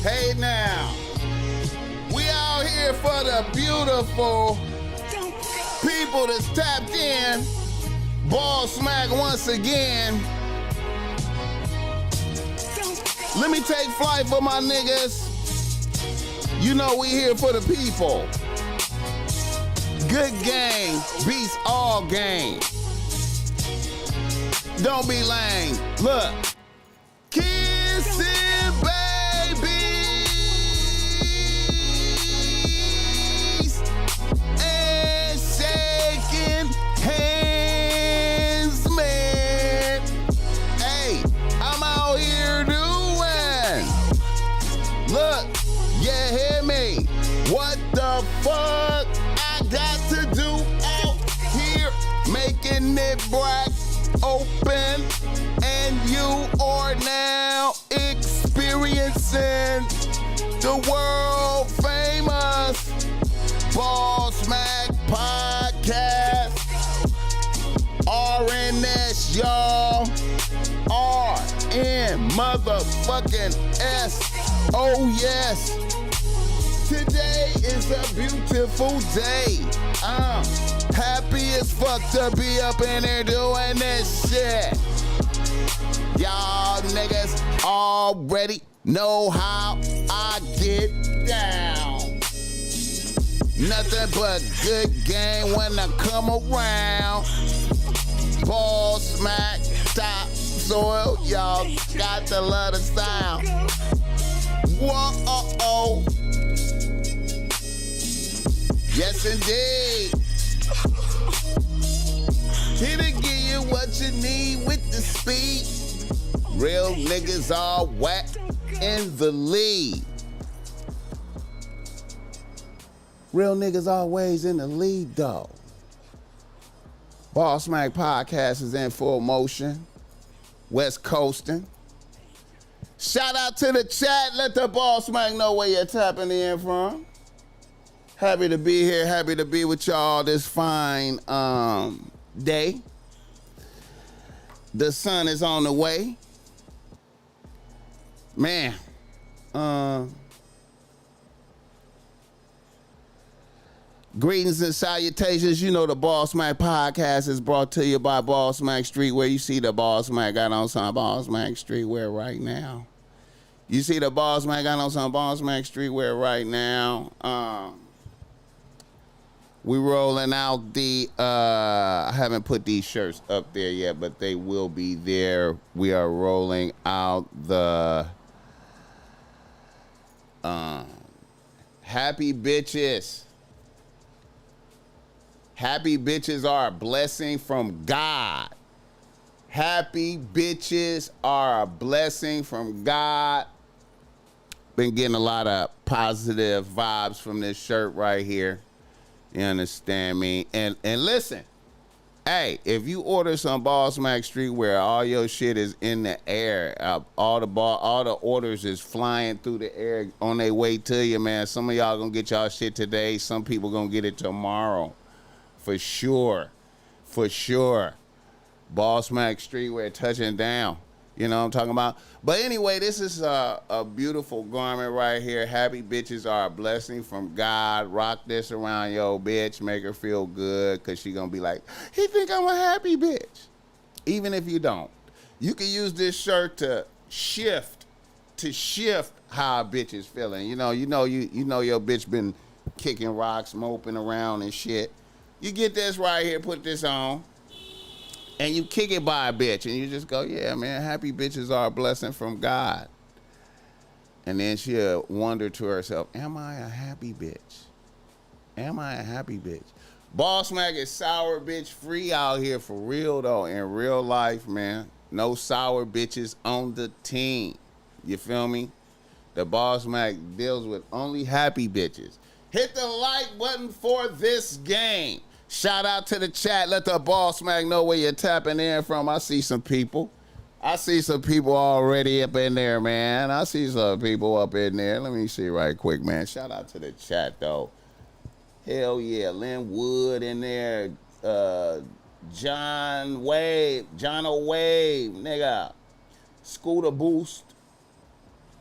Hey now, we out here for the beautiful people that's tapped in. BossMack once again. Let me take flight for my niggas. You know we here for the people. Good game beats all game. Don't be lame. Look. Kissing babies and shaking hands, man. Hey, I'm out here doing. Look, you hear me? What the fuck I got to do out here? Making it black open, and you are now experiencing the world famous BossMack podcast. RNS, y'all. RN motherfucking S. Oh yes. Today is a beautiful day. I'm happy as fuck to be up in there doing this shit. Y'all niggas already know how I get down. Nothing but good game when I come around. BossMack, top soil, y'all got to love the sound. Whoa. Yes, indeed. Here to give you what you need with the speed. Real niggas are whack in the lead. Real niggas always in the lead, though. BossMack podcast is in full motion. West Coasting. Shout out to the chat. Let the BossMack know where you're tapping in from. Happy to be here. Happy to be with y'all this fine day. The sun is on the way. Man. Greetings and salutations. You know the BossMack podcast is brought to you by BossMack Streetwear. You see the BossMack got on some BossMack Streetwear right now. You see the BossMack got on some BossMack Streetwear right now. We rolling out the, I haven't put these shirts up there yet, but they will be there. We are rolling out the Happy Bitches. Happy bitches are a blessing from God. Happy bitches are a blessing from God. Been getting a lot of positive vibes from this shirt right here. You understand me? And listen, hey, if you order some BossMack Streetwear, all your shit is in the air. All the orders is flying through the air on their way to you, man. Some of y'all gonna get y'all shit today. Some people gonna get it tomorrow. For sure. For sure. BossMack Streetwear touching down. You know what I'm talking about? But anyway, this is a beautiful garment right here. Happy bitches are a blessing from God. Rock this around your bitch. Make her feel good because she going to be like, he think I'm a happy bitch. Even if you don't. You can use this shirt to shift how a bitch is feeling. You know your bitch been kicking rocks, moping around and shit. You get this right here, put this on. And you kick it by a bitch, and you just go, yeah, man, happy bitches are a blessing from God. And then she'll wonder to herself, am I a happy bitch? Am I a happy bitch? BossMack is sour bitch free out here for real, though, in real life, man. No sour bitches on the team. You feel me? The BossMack deals with only happy bitches. Hit the like button for this game. Shout out to the chat. Let the BossMack know where you're tapping in from. I see some people. Already up in there, man. I see some people up in there. Let me see right quick, man. Shout out to the chat, though. Hell yeah. Lynn Wood in there. John O'Wave, nigga. Scooter Boost.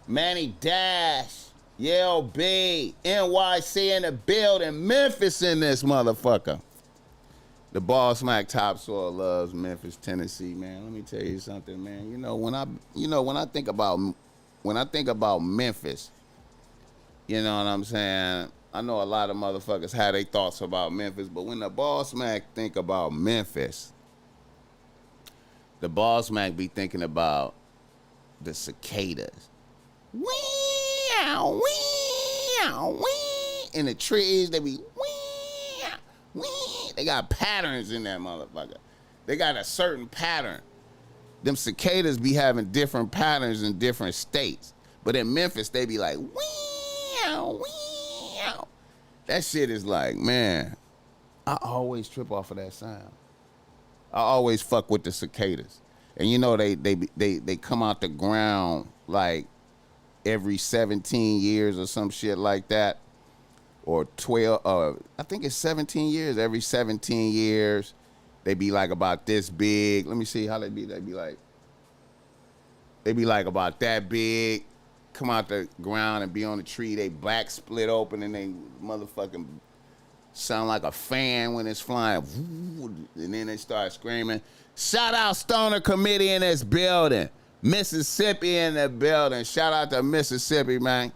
Manny Dash, Yale B, NYC in the building, Memphis in this motherfucker. The BossMack Topsoil loves Memphis, Tennessee, man. Let me tell you something, man. When I think about Memphis, you know what I'm saying? I know a lot of motherfuckers had their thoughts about Memphis, but when the BossMack think about Memphis, the BossMack be thinking about the cicadas. Wee-ow, wee-ow, wee. In the trees, they be wee-ow, wee. They got patterns in that motherfucker. They got a certain pattern. Them cicadas be having different patterns in different states. But in Memphis, they be like, wee-ow, wee-ow. That shit is like, man, I always trip off of that sound. I always fuck with the cicadas. And they come out the ground like every 17 years or some shit like that. Or 12, I think it's 17 years. Every 17 years, they be like about this big. Let me see how they be. They be like about that big. Come out the ground and be on the tree. They back split open and they motherfucking sound like a fan when it's flying. And then they start screaming. Shout out Stoner Committee in this building. Mississippi in the building. Shout out to Mississippi, man.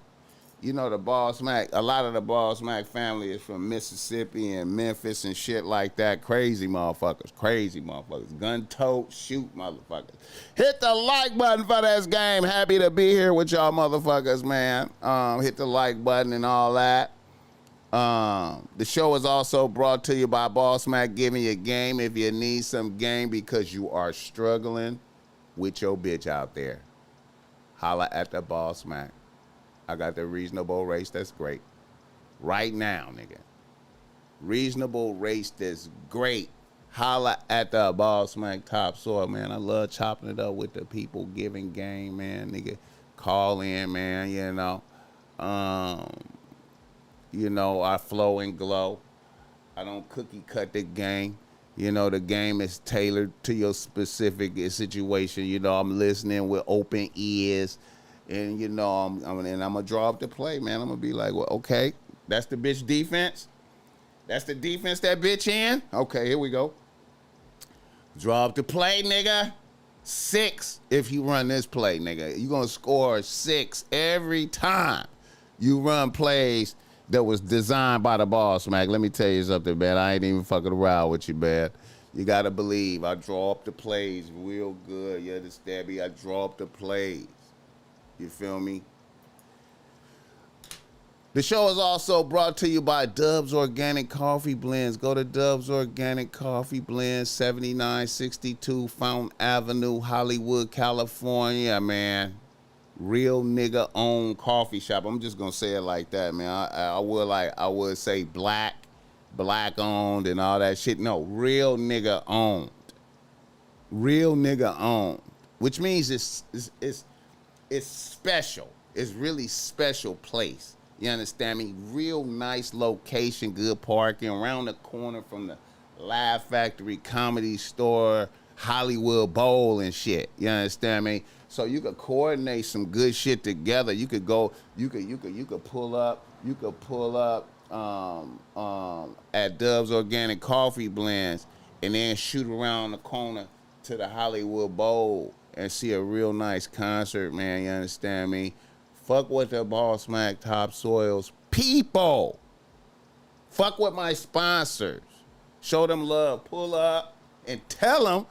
You know the BossMack, a lot of the BossMack family is from Mississippi and Memphis and shit like that. Crazy motherfuckers. Gun tote, shoot motherfuckers. Hit the like button for this game. Happy to be here with y'all motherfuckers, man. Hit the like button and all that. The show is also brought to you by BossMack, giving you game if you need some game because you are struggling with your bitch out there. Holla at the BossMack. I got the reasonable race that's great. Right now, nigga. Reasonable race that's great. Holla at the BossMack Topsoil, man. I love chopping it up with the people giving game, man. Nigga, call in, man, I flow and glow. I don't cookie cut the game. The game is tailored to your specific situation. I'm listening with open ears. And, I'm going to draw up the play, man. I'm going to be like, well, okay, that's the bitch defense. That's the defense that bitch in. Okay, here we go. Draw up the play, nigga. 6 if you run this play, nigga. You're going to score 6 every time you run plays that was designed by the BossMack. Let me tell you something, man. I ain't even fucking around with you, man. You got to believe. I draw up the plays real good. You understand me? I draw up the plays. You feel me? The show is also brought to you by Dubs Organic Coffee Blends. Go to Dubs Organic Coffee Blends, 7962 Fountain Avenue, Hollywood, California, man. Real nigga owned coffee shop. I'm just gonna say it like that, man. I would say black owned and all that shit. No, real nigga owned. Real nigga owned. Which means it's special. It's really special place. You understand me? Real nice location, good parking, around the corner from the Laugh Factory, Comedy Store, Hollywood Bowl and shit. You understand me? So you could coordinate some good shit together. You could go, you could pull up at Dubs Organic Coffee Blends and then shoot around the corner to the Hollywood Bowl and see a real nice concert, man. You understand me? Fuck with the BossMack Topsoils people. Fuck with my sponsors. Show them love. Pull up and tell them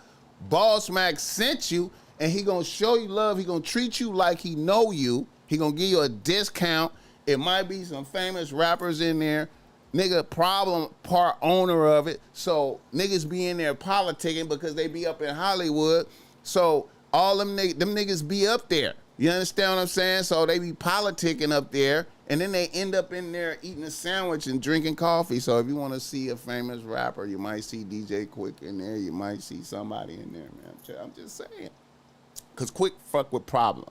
BossMack sent you, and he gonna show you love. He gonna treat you like he know you. He gonna give you a discount. It might be some famous rappers in there. Nigga, problem part owner of it. So niggas be in there politicking because they be up in Hollywood. So all them niggas be up there. You understand what I'm saying? So they be politicking up there, and then they end up in there eating a sandwich and drinking coffee. So if you want to see a famous rapper, you might see DJ Quick in there. You might see somebody in there, man. I'm just saying. Because Quick fuck with Problem.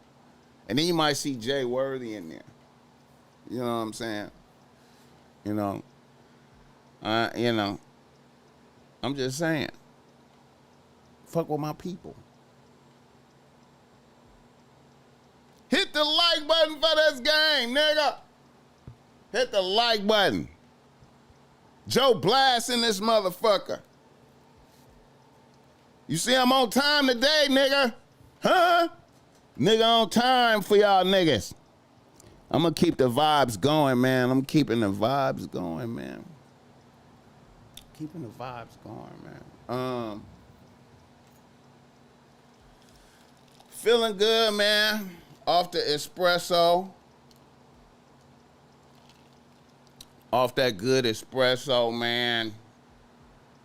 And then you might see Jay Worthy in there. You know what I'm saying? I'm just saying. Fuck with my people. Hit the like button for this game, nigga. Hit the like button. Joe Blast in this motherfucker. You see I'm on time today, nigga. Huh? Nigga on time for y'all niggas. I'm going to keep the vibes going, man. I'm keeping the vibes going, man. Keeping the vibes going, man. Feeling good, man. Off the espresso. Off that good espresso, man.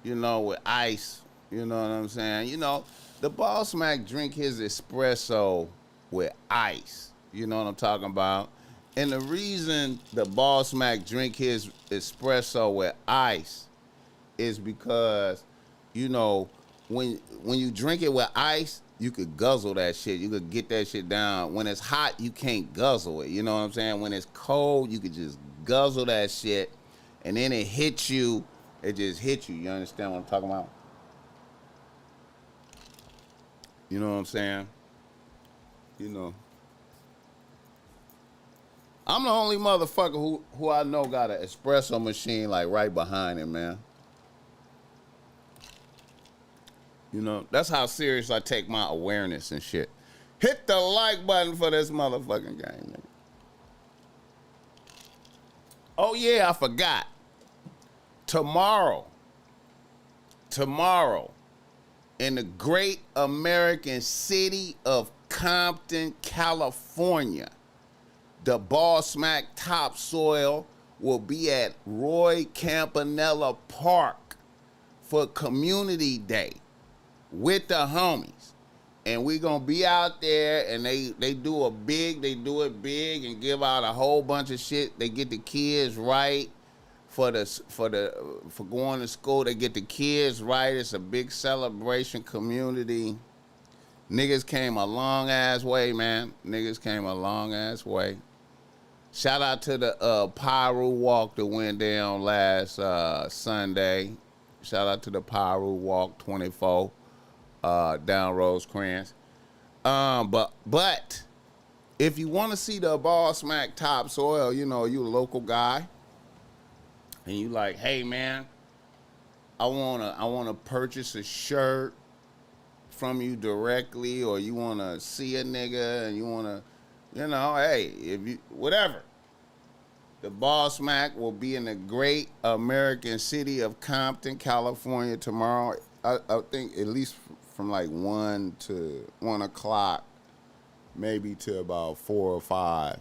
You know, with ice. You know what I'm saying? You know, the BossMack drink his espresso with ice. You know what I'm talking about? And the reason the BossMack drink his espresso with ice is because, you know, when you drink it with ice, you could guzzle that shit. You could get that shit down. When it's hot, you can't guzzle it. You know what I'm saying? When it's cold, you could just guzzle that shit, and then it hits you. It just hits you. You understand what I'm talking about? You know what I'm saying? You know. I'm the only motherfucker who I know got an espresso machine like right behind him, man. You know, that's how serious I take my awareness and shit. Hit the like button for this motherfucking game, nigga. Oh yeah, I forgot. Tomorrow, in the great American city of Compton, California, the BossMack Topsoil will be at Roy Campanella Park for Community Day with the homies. And we gonna be out there, and they do it big and give out a whole bunch of shit. They get the kids right for going to school. They get the kids right. It's a big celebration community. Niggas came a long ass way, man. Niggas came a long ass way. Shout out to the Pyro Walk that went down last Sunday. Shout out to the Pyro Walk 24 down Rosecrans. But if you want to see the BossMack Topsoil, you know, you a local guy, and you like, hey man, I wanna purchase a shirt from you directly, or you wanna see a nigga and you wanna, you know, hey, if you whatever. The BossMack will be in the great American city of Compton, California tomorrow. I think at least from like 1 o'clock, maybe to about 4 or 5.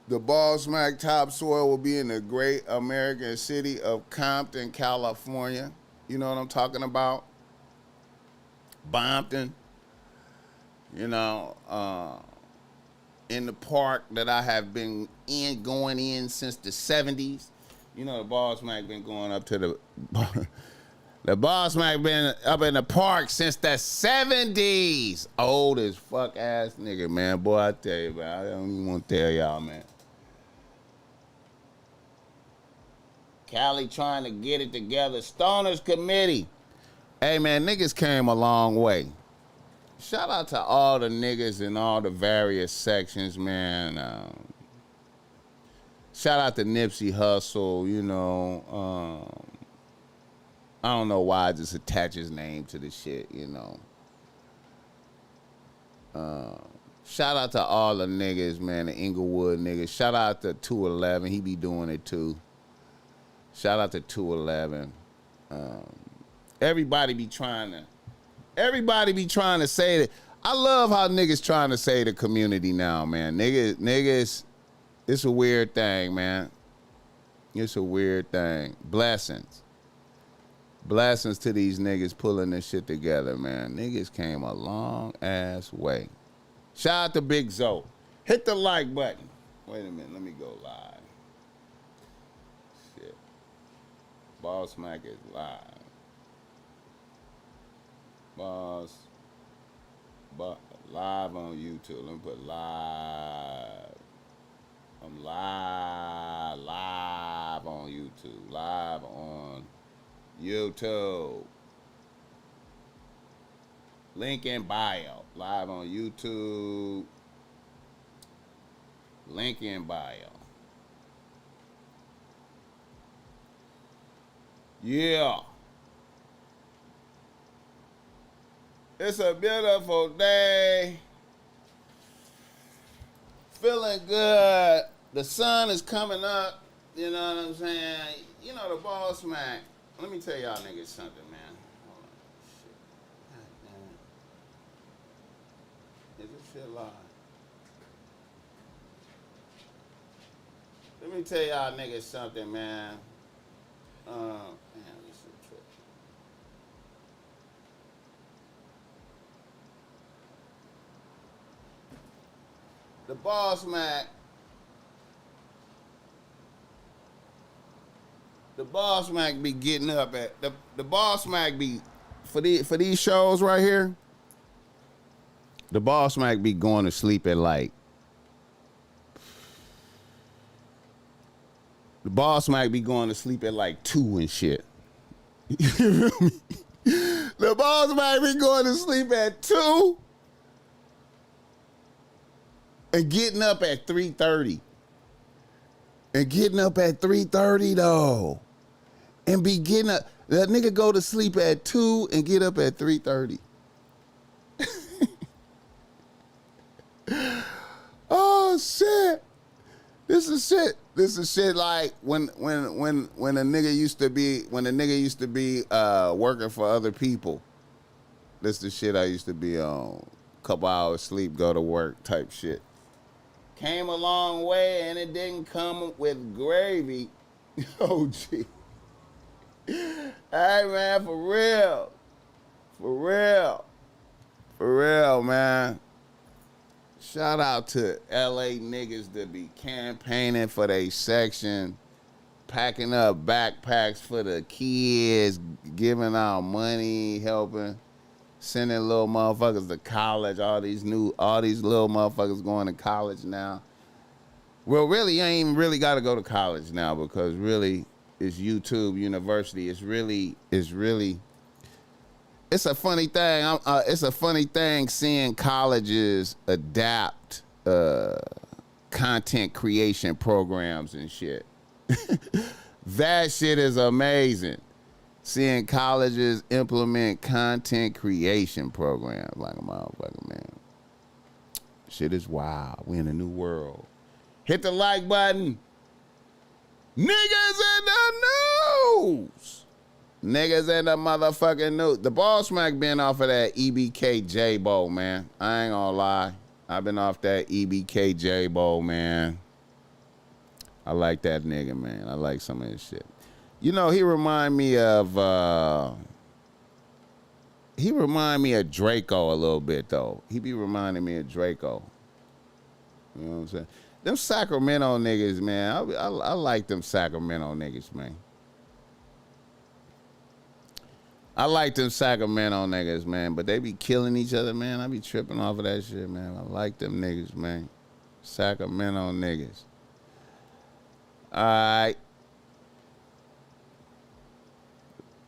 The BossMack Topsoil will be in the great American city of Compton, California. You know what I'm talking about? Bompton. You know, in the park that I have been going in since the 70s. You know, the BossMack been going up to the... The BossMack been up in the park since the 70s. Old as fuck ass nigga, man. Boy, I tell you, man. I don't even want to tell y'all, man. Cali trying to get it together. Stoners Committee. Hey, man, niggas came a long way. Shout out to all the niggas in all the various sections, man. Shout out to Nipsey Hussle, you know. I don't know why I just attach his name to the shit, you know. Shout out to all the niggas, man, the Inglewood niggas. Shout out to 211. He be doing it, too. Shout out to 211. Everybody be trying to say that. I love how niggas trying to say the community now, man. Niggas, it's a weird thing, man. It's a weird thing. Blessings to these niggas pulling this shit together, man. Niggas came a long ass way. Shout out to Big Zoe. Hit the like button. Wait a minute, let me go live. Shit. BossMack is live. Live on YouTube. Let me put live. I'm live on YouTube. Live on YouTube. Link in bio. Live on YouTube. Link in bio. Yeah. It's a beautiful day. Feeling good. The sun is coming up. You know what I'm saying? You know the BossMack. Let me tell y'all niggas something, man. Hold on. Shit. God damn. Is this shit live? Let me tell y'all niggas something, man. Man, this is a trip. The BossMack. The BossMack be getting up at the BossMack be for these shows right here. The BossMack be going to sleep at like. The BossMack be going to sleep at like 2 and shit. You feel me? The BossMack be going to sleep at 2 and getting up at 3:30. And getting up at 3:30 though. And be getting up. That nigga go to sleep at 2 and get up at 3:30. Oh shit. This is shit like when a nigga used to be working for other people. This is the shit I used to be on. Couple hours sleep, go to work type shit. Came a long way and it didn't come with gravy. Oh gee. Hey man, for real. For real, man. Shout out to LA niggas that be campaigning for their section, packing up backpacks for the kids, giving out money, helping, sending little motherfuckers to college. All these little motherfuckers going to college now. Well, really, you ain't even really got to go to college now because really it's YouTube University. It's a funny thing. It's a funny thing seeing colleges adapt content creation programs and shit. That shit is amazing. Seeing colleges implement content creation programs like a motherfucker, man. Shit is wild. We in a new world. Hit the like button. Niggas in the news. Niggas in the motherfucking news. The BossMack been off of that EBK Bowl, man. I ain't gonna lie. I've been off that EBK Bowl, man. I like that nigga, man. I like some of his shit. You know, he remind me of Draco a little bit, though. He be reminding me of Draco. You know what I'm saying? Them Sacramento niggas, man. I like them Sacramento niggas, man. I like them Sacramento niggas, man, but they be killing each other, man. I be tripping off of that shit, man. I like them niggas, man. Sacramento niggas. All right.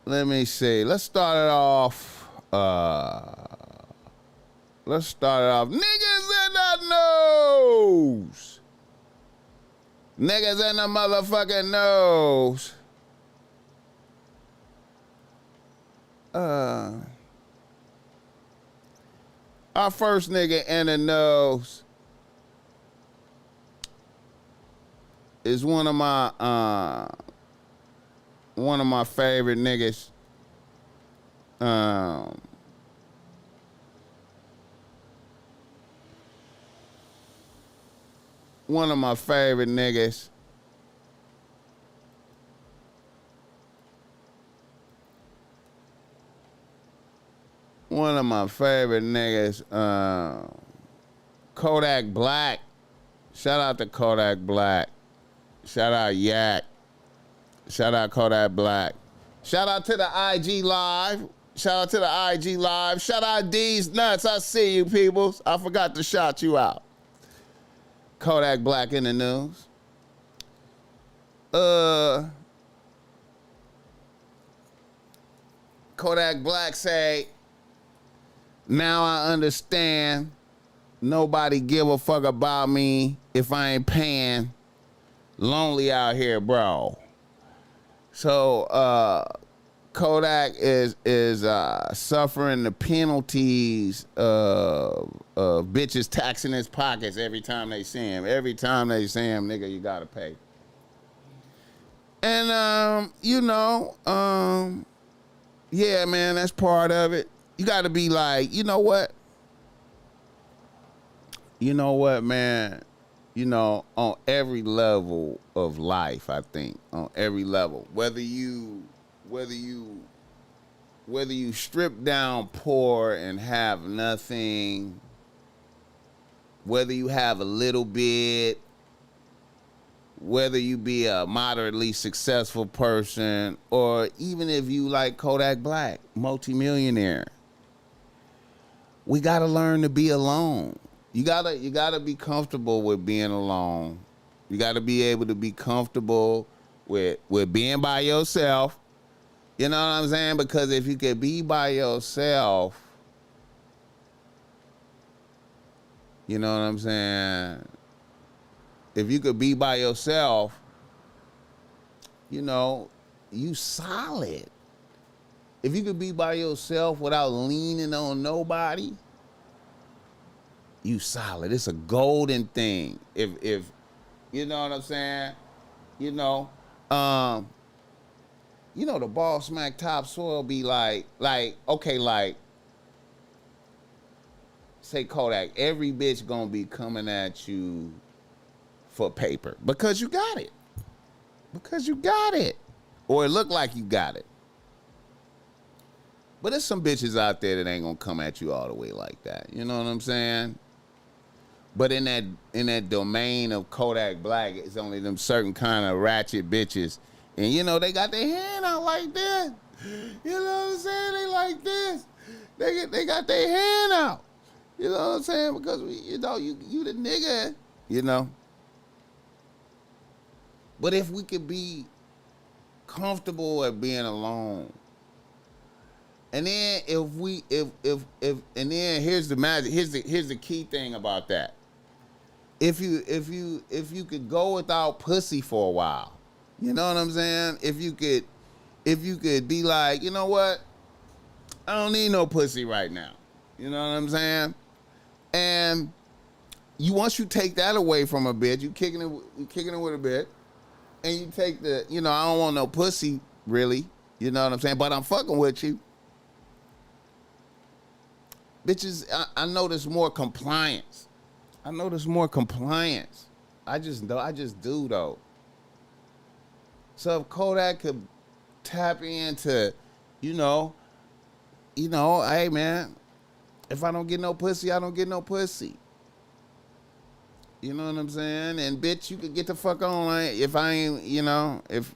Let me see. Let's start it off. Niggas in the news. Niggas in the motherfucking nose. Our first nigga in the nose is one of my favorite niggas. One of my favorite niggas. One of my favorite niggas, Kodak Black. Shout out to Kodak Black. Shout out Yak. Shout out Kodak Black. Shout out to the IG Live. Shout out to the IG Live. Shout out D's Nuts. I see you, peoples. I forgot to shout you out. Kodak Black in the news. Kodak Black say, now I understand Nobody give a fuck about me if I ain't paying. Lonely out here, bro. So Kodak is suffering the penalties of bitches taxing his pockets every time they see him. Every time they see him, nigga, you gotta pay. And yeah, man, that's part of it. You gotta be like, you know what? You know what, man? You know, on every level of life, I think, on every level, whether you strip down poor and have nothing, whether you have a little bit, whether you be a moderately successful person, or even if you like Kodak Black, multimillionaire, we gotta learn to be alone. You gotta be comfortable with being alone. You gotta be able to be comfortable with being by yourself. You know what I'm saying? Because if you could be by yourself, you know what I'm saying? If you could be by yourself, you know, you solid. If you could be by yourself without leaning on nobody, you solid. It's a golden thing. If you know what I'm saying, you know, the BossMack topsoil be like, okay, like, say Kodak, every bitch gonna be coming at you for paper because you got it. Because you got it. Or it look like you got it. But there's some bitches out there that ain't gonna come at you all the way like that. You know what I'm saying? But in that domain of Kodak Black, it's only them certain kind of ratchet bitches. And you know, they got their hand out like this. You know what I'm saying? They like this. They got their hand out. You know what I'm saying? Because you the nigga, you know. But if we could be comfortable at being alone, and then and then here's the magic. Here's the key thing about that. If you could go without pussy for a while, you know what I'm saying? If you could be like, you know what? I don't need no pussy right now. You know what I'm saying? And once you take that away from a bitch, you kicking it with a bitch. And you take I don't want no pussy, really. You know what I'm saying? But I'm fucking with you. Bitches, I notice more compliance. I just do, though. So if Kodak could tap into, hey, man, if I don't get no pussy, I don't get no pussy. You know what I'm saying? And bitch, you could get the fuck on. If I ain't, if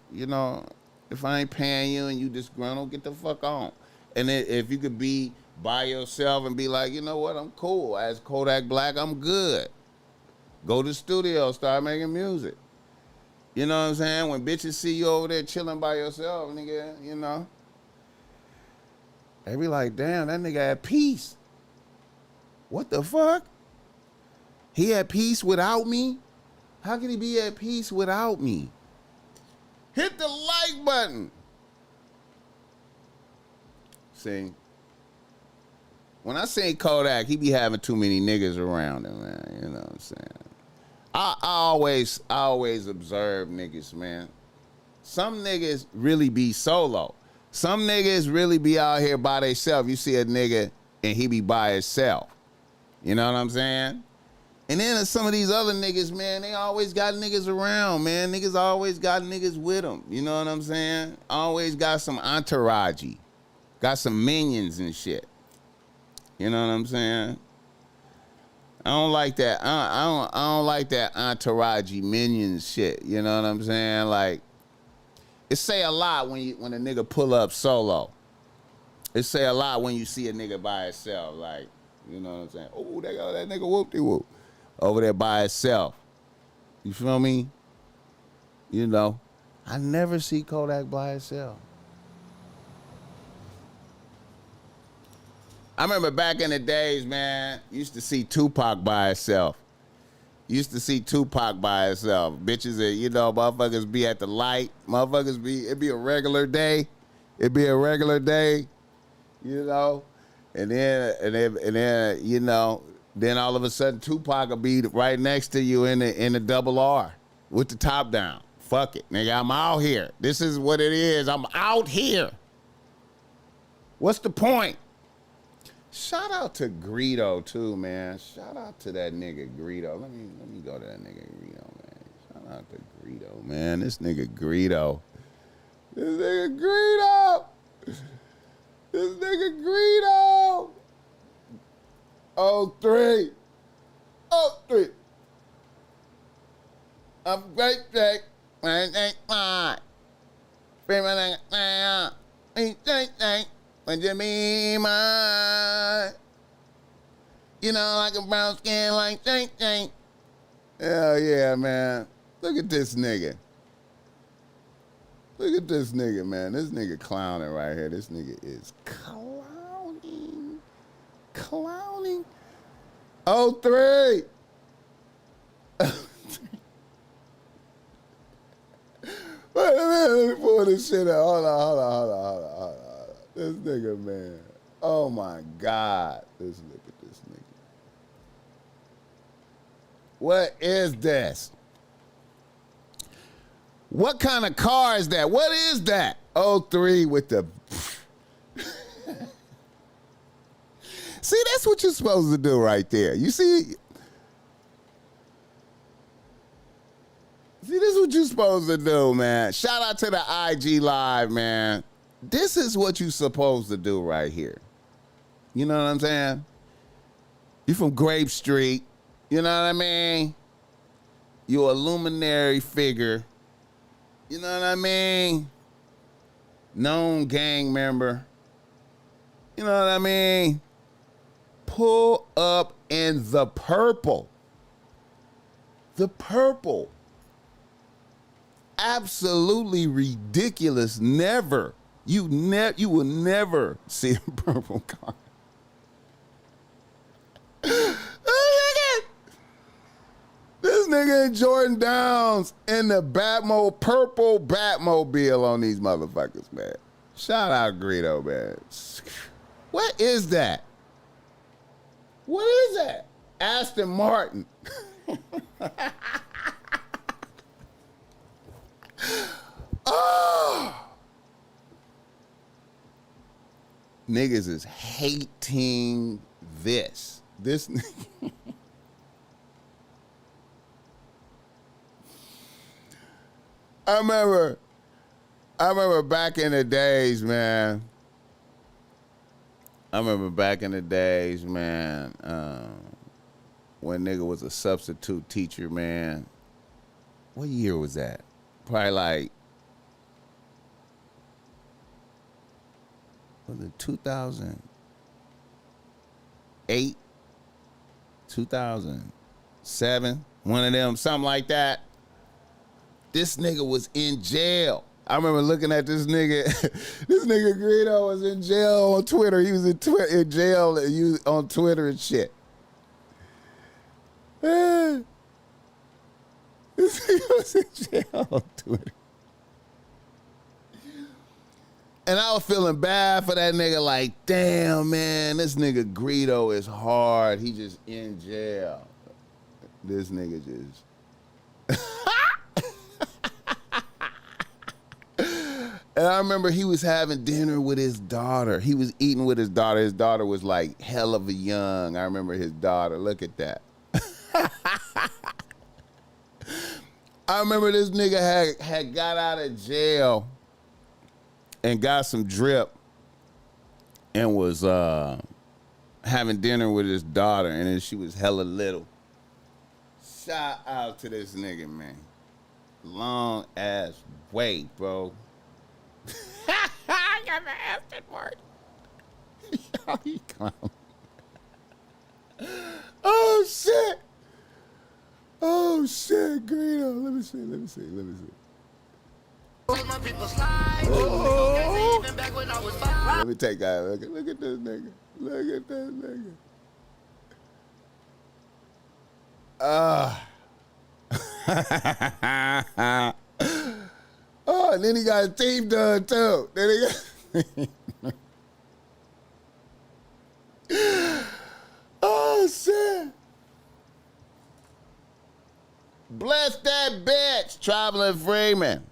I ain't paying you and you disgruntled, get the fuck on. And if you could be by yourself and be like, you know what, I'm cool. As Kodak Black, I'm good. Go to the studio, start making music. You know what I'm saying? When bitches see you over there chilling by yourself, nigga, they be like, damn, that nigga at peace. What the fuck? He at peace without me? How can he be at peace without me? Hit the like button. See, when I say Kodak, he be having too many niggas around him, man. You know what I'm saying? I always observe niggas, man. Some niggas really be solo. Some niggas really be out here by themselves. You see a nigga and he be by himself. You know what I'm saying? And then some of these other niggas, man, they always got niggas around, man. Niggas always got niggas with them. You know what I'm saying? Always got some entourage. Got some minions and shit. You know what I'm saying? I don't like that. I don't like that entourage minions shit. You know what I'm saying? Like, it say a lot when a nigga pull up solo. It say a lot when you see a nigga by himself. Like, you know what I'm saying? Oh, they got that nigga whoop-de-whoop over there by himself. You feel me? You know, I never see Kodak by himself. I remember back in the days, man, used to see Tupac by itself. Used to see Tupac by itself. Bitches that, you know, motherfuckers be at the light. It'd be a regular day. It'd be a regular day, you know. And then, you know, then all of a sudden Tupac will be right next to you in the double R with the top down. Fuck it, nigga, I'm out here. This is what it is. I'm out here. What's the point? Shout out to Greedo too, man. Shout out to that nigga Greedo. Let me go to that nigga Greedo, man. Shout out to Greedo, man. This nigga Greedo. This nigga Greedo. This nigga Greedo. 03. 03. I'm great, Jake. When you be mine, you know, like a brown skin, like Jake. Hell yeah, man. Look at this nigga. Look at this nigga, man. This nigga clowning right here. This nigga is clowning. Clowning. 03. Wait a minute, let me pull this shit out. Hold on. This nigga, man. Oh my God. Let's look at this nigga. What is this? What kind of car is that? What is that? 03 with the... See, that's what you're supposed to do right there. You see... See, this is what you're supposed to do, man. Shout out to the IG Live, man. This is what you're supposed to do right here. You know what I'm saying? You from Grape Street. You know what I mean? You a luminary figure. You know what I mean? Known gang member. You know what I mean? Pull up in the purple. The purple. Absolutely ridiculous. Never. You will never see a purple car. This nigga in Jordan Downs in the purple Batmobile on these motherfuckers, man. Shout out Greedo, man. What is that? What is that? Aston Martin. Oh! Niggas is hating this. This I remember back in the days, man. When nigga was a substitute teacher, man. What year was that? Probably like, was it 2008, 2007, one of them, something like that. This nigga was in jail. I remember looking at this nigga. This nigga Greedo was in jail on Twitter. He was in jail on Twitter and shit. This nigga was in jail on Twitter. And I was feeling bad for that nigga, like, damn, man, this nigga Greedo is hard. He just in jail. This nigga just... And I remember he was having dinner with his daughter. He was eating with his daughter. His daughter was like hell of a young. I remember his daughter. Look at that. I remember this nigga had got out of jail and got some drip and was having dinner with his daughter, and then she was hella little. Shout out to this nigga, man. Long ass way, bro. I got the Aston Martin. Y'all, he clown. Oh shit. Oh shit, Greedo. Let me see. Oh. Let me take that. Look at this nigga. Look at that nigga. Oh, and then he got his teeth done too. Then he got oh shit. Bless that bitch, Traveling Freeman.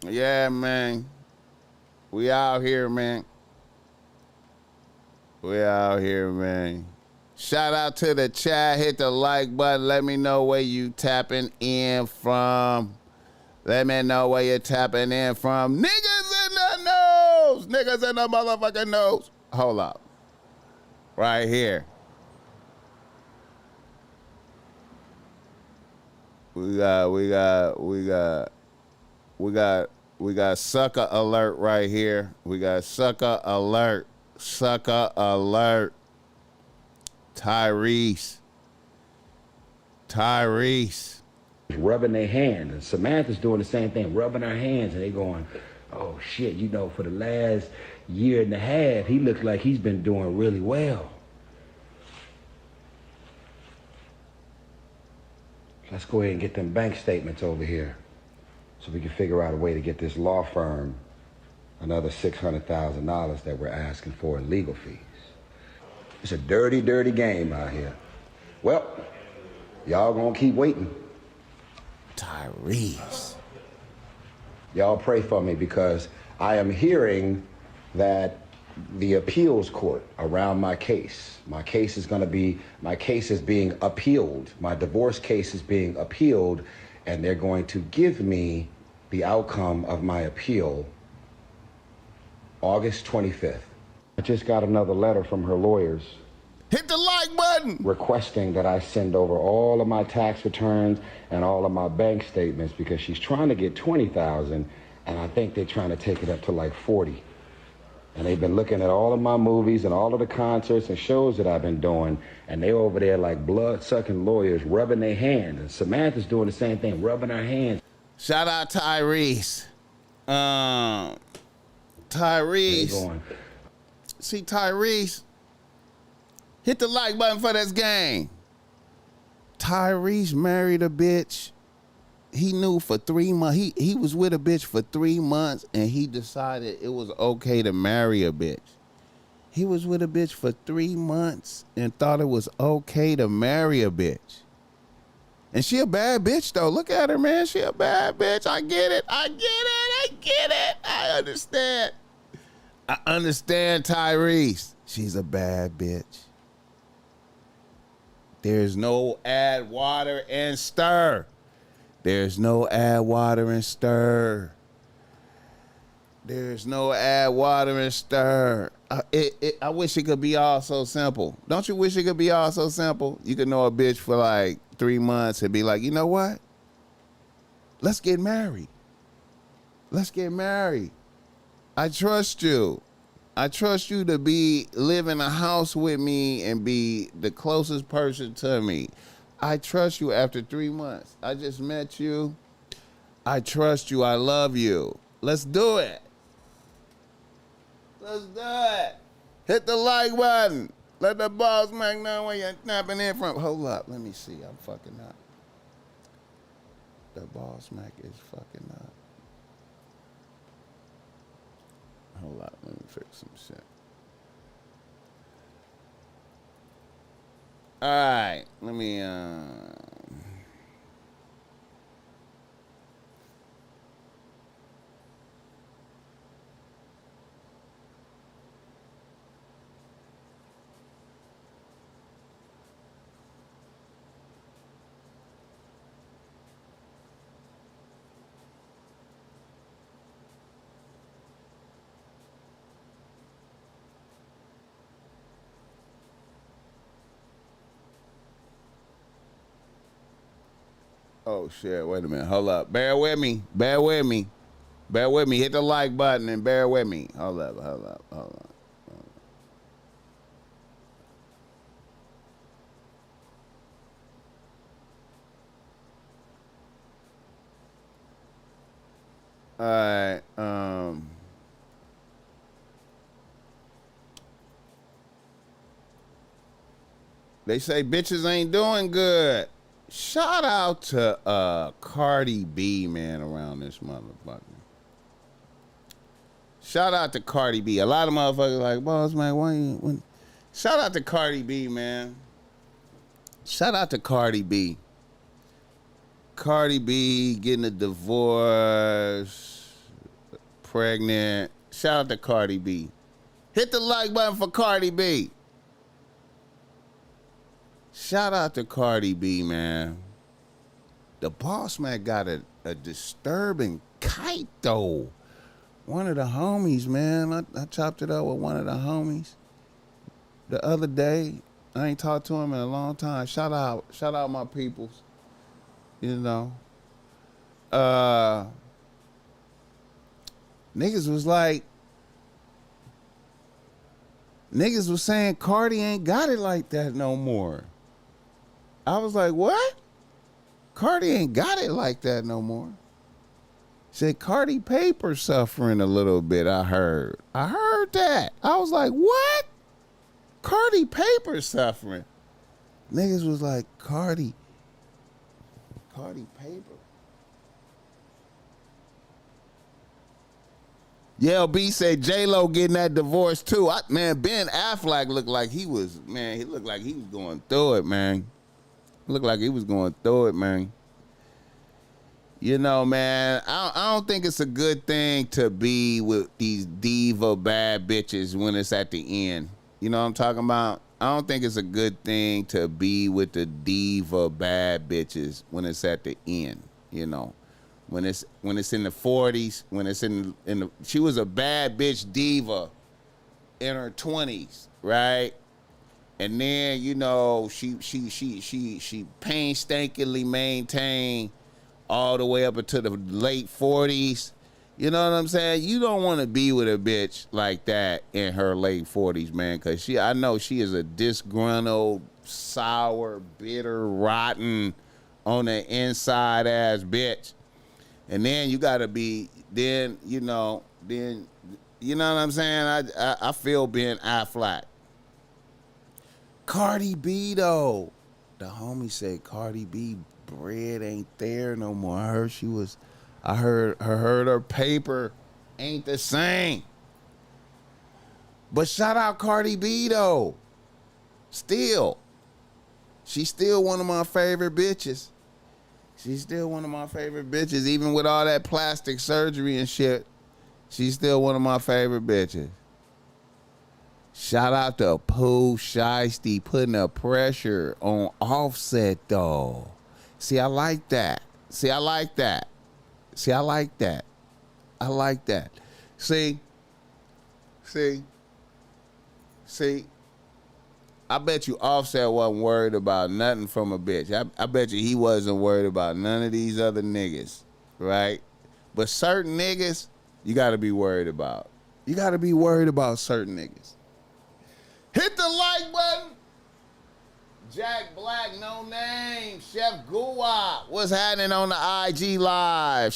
Yeah, man. We out here, man. We out here, man. Shout out to the chat. Hit the like button. Let me know where you tapping in from. Let me know where you're tapping in from. Niggas in the nose. Niggas in the motherfucking nose. Hold up. Right here. We got sucker alert right here. We got sucker alert. Sucker alert. Tyrese. Rubbing their hands, and Samantha's doing the same thing, rubbing her hands, and they going, oh shit, you know, for the last year and a half, he looks like he's been doing really well. Let's go ahead and get them bank statements over here so we can figure out a way to get this law firm another $600,000 that we're asking for in legal fees. It's a dirty, dirty game out here. Well, y'all gonna keep waiting. Tyrese. Y'all pray for me because I am hearing that the appeals court around my case is being appealed. My divorce case is being appealed, and they're going to give me the outcome of my appeal August 25th. I just got another letter from her lawyers. Hit the like button. Requesting that I send over all of my tax returns and all of my bank statements because she's trying to get $20,000, and I think they're trying to take it up to like 40. And they've been looking at all of my movies and all of the concerts and shows that I've been doing, and they over there like blood-sucking lawyers rubbing their hands. And Samantha's doing the same thing, rubbing her hands. Shout out Tyrese. Tyrese. See, Tyrese, hit the like button for this game. Tyrese married a bitch. He knew for 3 months. He was with a bitch for 3 months, and he decided it was okay to marry a bitch. He was with a bitch for 3 months and thought it was okay to marry a bitch. And she a bad bitch, though. Look at her, man. She a bad bitch. I get it. I understand. I understand Tyrese. She's a bad bitch. There's no add water and stir. There's no add water and stir. There's no add water and stir. I wish it could be all so simple. Don't you wish it could be all so simple? You could know a bitch for like 3 months and be like, you know what? Let's get married. Let's get married. I trust you. I trust you to live in a house with me and be the closest person to me. I trust you after 3 months. I just met you. I trust you. I love you. Let's do it. Let's do it. Hit the like button. Let the BossMack know where you're snapping in from. Hold up. Let me see. I'm fucking up. The BossMack is fucking up. Hold up. Let me fix some shit. All right, let me, oh shit, wait a minute, hold up. Bear with me. Hit the like button and bear with me. Hold up. All right, They say bitches ain't doing good. Shout out to Cardi B, man, around this motherfucker. Shout out to Cardi B. A lot of motherfuckers like, boss man, why you? Shout out to Cardi B, man. Shout out to Cardi B. Cardi B getting a divorce, pregnant. Shout out to Cardi B. Hit the like button for Cardi B. Shout out to Cardi B, man. The BossMack got a disturbing kite, though. One of the homies, man. I chopped it up with one of the homies the other day. I ain't talked to him in a long time. Shout out my peoples. You know. Niggas was saying Cardi ain't got it like that no more. I was like, what? Cardi ain't got it like that no more. Said Cardi paper suffering a little bit, I heard. I heard that. I was like, what? Cardi paper suffering. Niggas was like, Cardi paper. Yeah, B said J-Lo getting that divorce too. Man, Ben Affleck looked like he was going through it, man. Looked like he was going through it, man. You know, man, I don't think it's a good thing to be with these diva bad bitches when it's at the end. You know what I'm talking about? I don't think it's a good thing to be with the diva bad bitches when it's at the end, you know. When it's in the 40s, when it's in the she was a bad bitch diva in her 20s, right? And then, you know, she painstakingly maintained all the way up into the late 40s. You know what I'm saying? You don't want to be with a bitch like that in her late 40s, man, because I know she is a disgruntled, sour, bitter, rotten, on the inside ass bitch. And then you gotta be, you know what I'm saying? I feel Ben Affleck. Cardi B though, the homie said Cardi B bread ain't there no more. I heard her paper ain't the same. But shout out Cardi B though. She's still one of my favorite bitches. She's still one of my favorite bitches, even with all that plastic surgery and shit. She's still one of my favorite bitches. Shout out to Pooh Shiesty putting a pressure on Offset, though. See, I like that. See, I like that. See. I bet you Offset wasn't worried about nothing from a bitch. I bet you he wasn't worried about none of these other niggas, right? But certain niggas, you got to be worried about. You got to be worried about certain niggas. Hit the like button. Jack Black, no name. Chef Guwap, what's happening on the IG Live?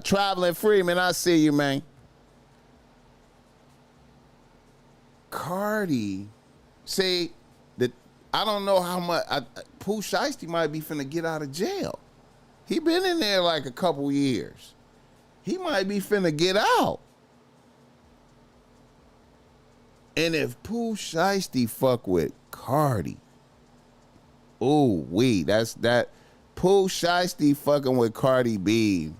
Traveling Freeman, I see you, man. Cardi. See, I don't know how much. Pooh Shiesty might be finna get out of jail. He been in there like a couple years. He might be finna get out. And if Pooh Shiesty fuck with Cardi, ooh wee, that. Pooh Shiesty fucking with Cardi B.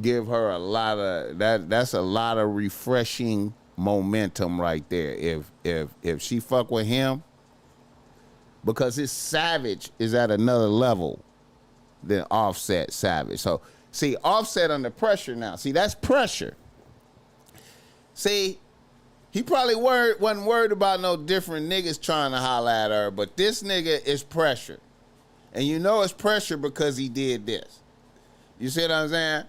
Give her a lot of that. That's a lot of refreshing momentum right there. If she fuck with him, because his savage is at another level than Offset savage. So see, Offset under pressure now. See, that's pressure. See, he probably wasn't worried about no different niggas trying to holler at her, but this nigga is pressure. And you know it's pressure because he did this. You see what I'm saying?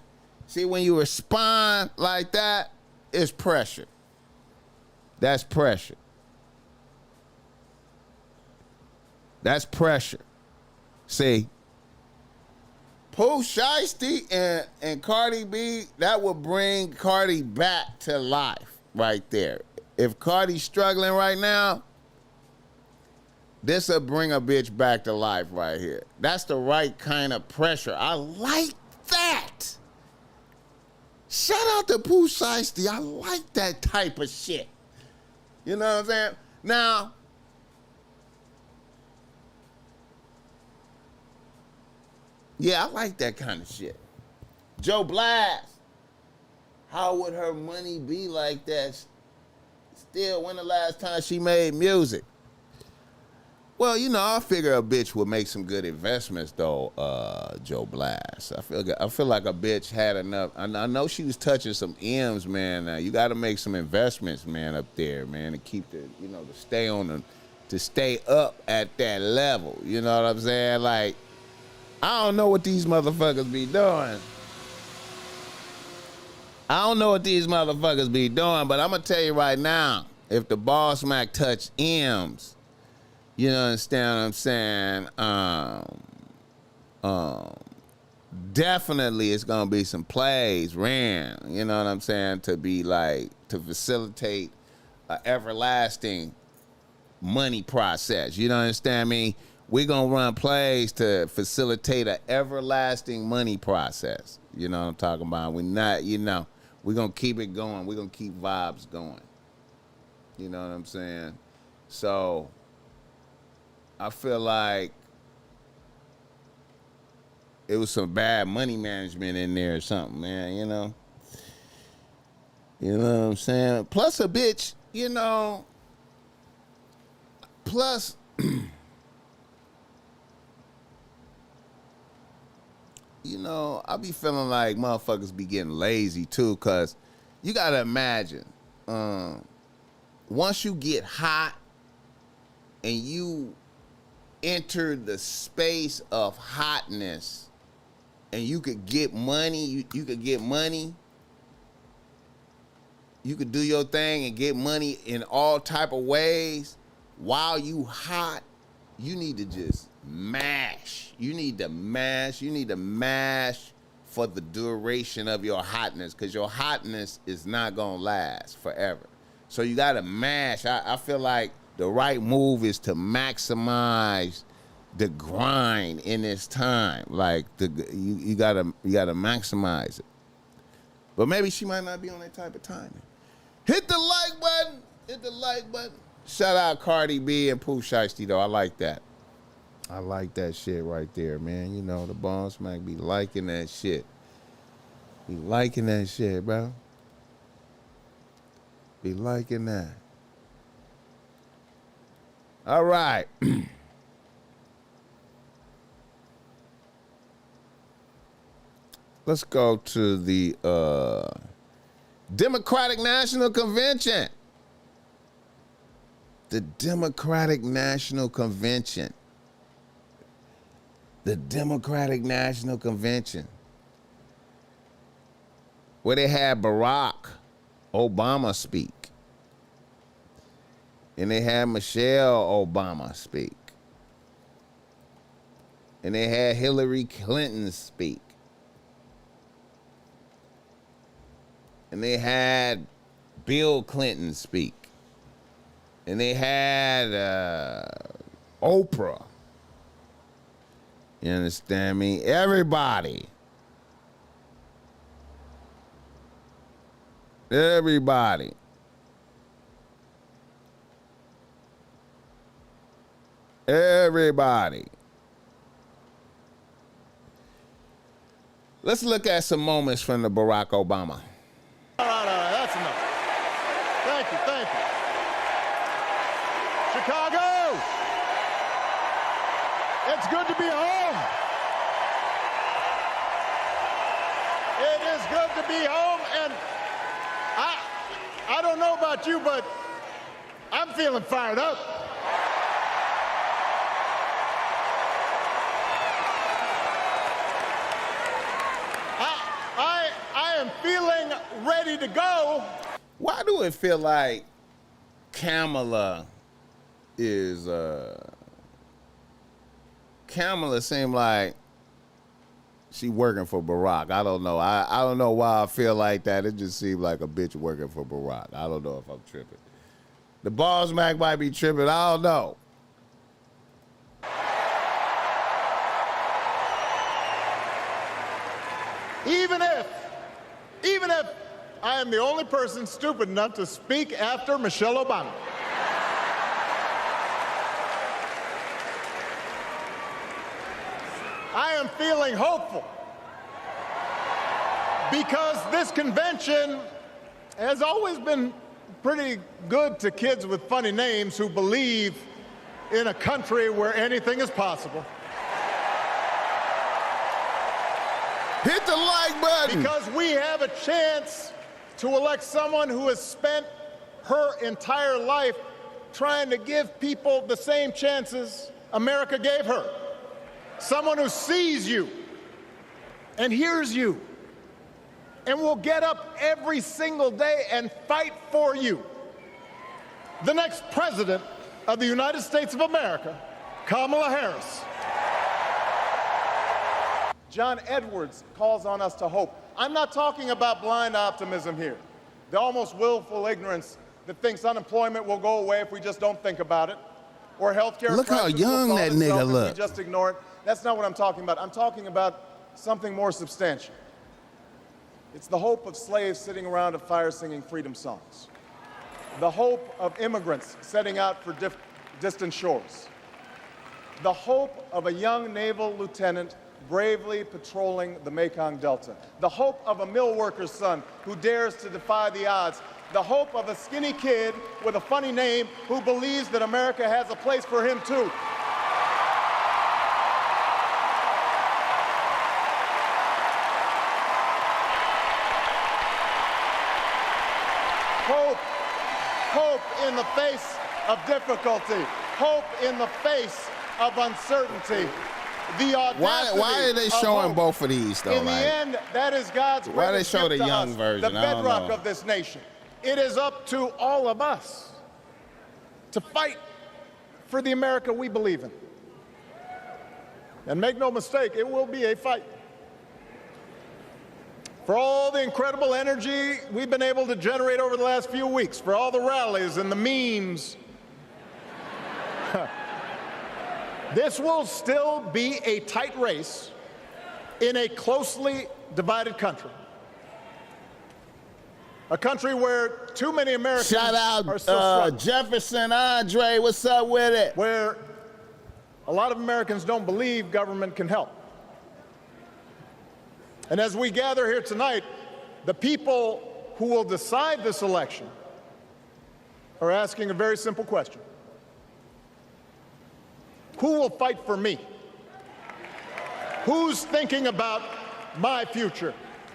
See, when you respond like that, it's pressure. That's pressure. That's pressure. See, Pooh Shiesty and Cardi B, that would bring Cardi back to life right there. If Cardi's struggling right now, This'll bring a bitch back to life right here. That's the right kind of pressure. I like that. Shout out to Pooh Shiesty. I like that type of shit. You know what I'm saying? Now, yeah, I like that kind of shit. Joe Blast. How would her money be like that? Still, when the last time she made music? Well, you know, I figure a bitch would make some good investments, though, Joe Blast. I feel like a bitch had enough. I know she was touching some M's, man. You got to make some investments, man, up there, man, to keep the, you know, to stay up at that level. You know what I'm saying? Like, I don't know what these motherfuckers be doing. I don't know what these motherfuckers be doing, but I'm going to tell you right now, if the BossMack touch M's, you know, understand what I'm saying? Definitely it's going to be some plays ran, you know what I'm saying, to be like, to facilitate an everlasting money process. You know understand me? We're going to run plays to facilitate an everlasting money process. You know what I'm talking about? We're not, you know, we're going to keep it going. We're going to keep vibes going. You know what I'm saying? So I feel like it was some bad money management in there or something, man, you know? You know what I'm saying? Plus a bitch, you know, plus you know, I be feeling like motherfuckers be getting lazy too, cause you gotta imagine, once you get hot and you enter the space of hotness and you could get money, you could get money, you could do your thing and get money in all type of ways while you hot, you need to just mash. You need to mash for the duration of your hotness, because your hotness is not gonna last forever. So you gotta mash. I feel like the right move is to maximize the grind in this time. Like you gotta maximize it. But maybe she might not be on that type of timing. Hit the like button. Hit the like button. Shout out Cardi B and Pooh Shiesty though. I like that. I like that shit right there, man. You know, the BossMack be liking that shit. Be liking that shit, bro. Be liking that. All right. Let's go to the Democratic National Convention. The Democratic National Convention. The Democratic National Convention. Where they had Barack Obama speak. And they had Michelle Obama speak. And they had Hillary Clinton speak. And they had Bill Clinton speak. And they had Oprah. You understand me? Everybody. Everybody. Everybody. Let's look at some moments from the Barack Obama. All right, that's enough. Thank you. Chicago! It's good to be home. It is good to be home, and I don't know about you, but I'm feeling fired up. I am feeling ready to go. Why do it feel like Kamala is Kamala seemed like she working for Barack. I don't know. I don't know why I feel like that. It just seemed like a bitch working for Barack. I don't know if I'm tripping. The BossMack might be tripping. I don't know. Even if I am the only person stupid enough to speak after Michelle Obama. I am feeling hopeful because this convention has always been pretty good to kids with funny names who believe in a country where anything is possible. Hit the like button. Because we have a chance to elect someone who has spent her entire life trying to give people the same chances America gave her. Someone who sees you and hears you and will get up every single day and fight for you. The next president of the United States of America, Kamala Harris. John Edwards calls on us to hope. I'm not talking about blind optimism here, the almost willful ignorance that thinks unemployment will go away if we just don't think about it, or healthcare. Look how young that nigga look. If we just ignore it. That's not what I'm talking about. I'm talking about something more substantial. It's the hope of slaves sitting around a fire singing freedom songs. The hope of immigrants setting out for distant shores. The hope of a young naval lieutenant bravely patrolling the Mekong Delta. The hope of a mill worker's son who dares to defy the odds. The hope of a skinny kid with a funny name who believes that America has a place for him too. Hope in the face of difficulty. Hope in the face of uncertainty. The audacity. Why are they showing both of these though? In the end, that is God's greatest why they show the gift to young us, version? the I don't bedrock know. of this nation. It is up to all of us to fight for the America we believe in. And make no mistake, it will be a fight. For all the incredible energy we've been able to generate over the last few weeks, for all the rallies and the memes, this will still be a tight race in a closely divided country. A country where too many Americans Shout are still out struggling. Jefferson Andre, what's up with it? Where a lot of Americans don't believe government can help. And as we gather here tonight, the people who will decide this election are asking a very simple question. Who will fight for me? Who's thinking about my future,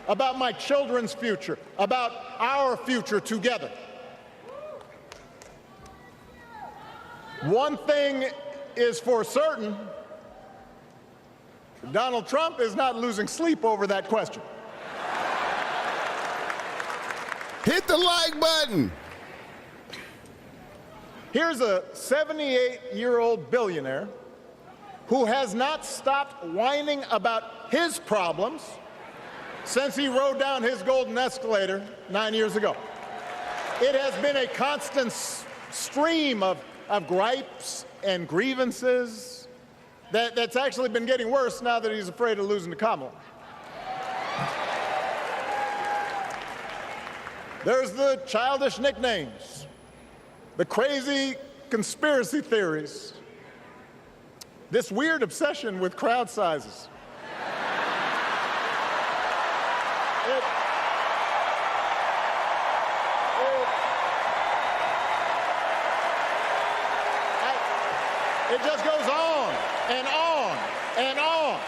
about my children's future, about our future together? One thing is for certain, Donald Trump is not losing sleep over that question. Hit the like button. Here's a 78-year-old billionaire who has not stopped whining about his problems since he rode down his golden escalator 9 years ago. It has been a constant stream of gripes and grievances that's actually been getting worse now that he's afraid of losing to Kamala. There's the childish nicknames, the crazy conspiracy theories, this weird obsession with crowd sizes. It just goes on and on and on.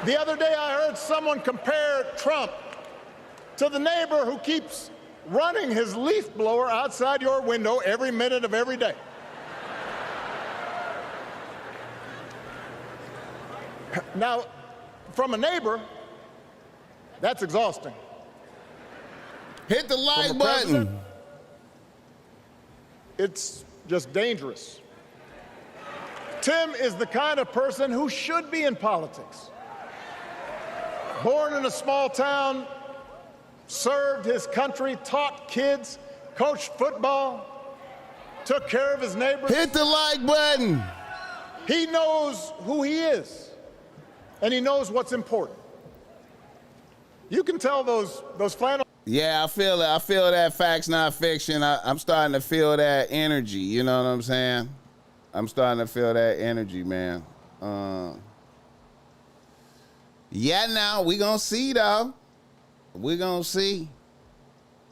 The other day I heard someone compare Trump to the neighbor who keeps running his leaf blower outside your window every minute of every day. Now, from a neighbor, that's exhausting. Hit the like From a button. president, it's just dangerous. Tim is the kind of person who should be in politics. Born in a small town, served his country, taught kids, coached football, took care of his neighbors. Hit the like button. He knows who he is. and he knows what's important. You can tell those flannel. Yeah, I feel it. I feel that facts, not fiction. I'm starting to feel that energy. You know what I'm saying? I'm starting to feel that energy, man. Yeah, now we gonna see though. We gonna see.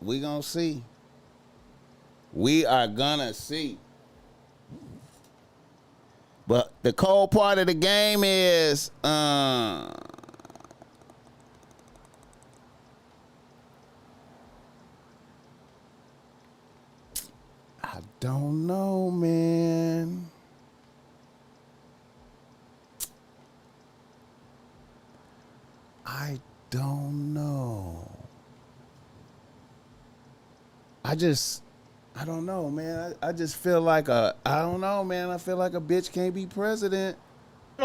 We gonna see. We are gonna see. But the cold part of the game is, I don't know, man. I don't know. I don't know, man. I just feel like I don't know, man. I feel like a bitch can't be president.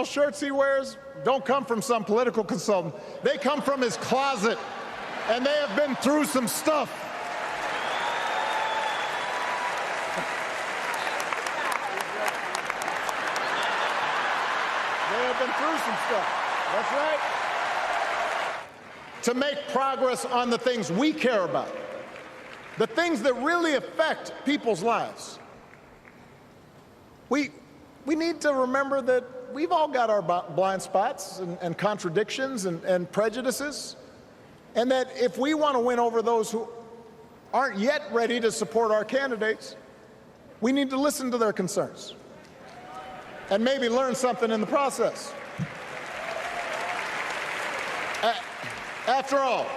Shirts he wears don't come from some political consultant. They come from his closet, and they have been through some stuff. They have been through some stuff. That's right. To make progress on the things we care about, the things that really affect people's lives. We need to remember that we've all got our blind spots and contradictions and prejudices, and that if we want to win over those who aren't yet ready to support our candidates, we need to listen to their concerns and maybe learn something in the process. After all,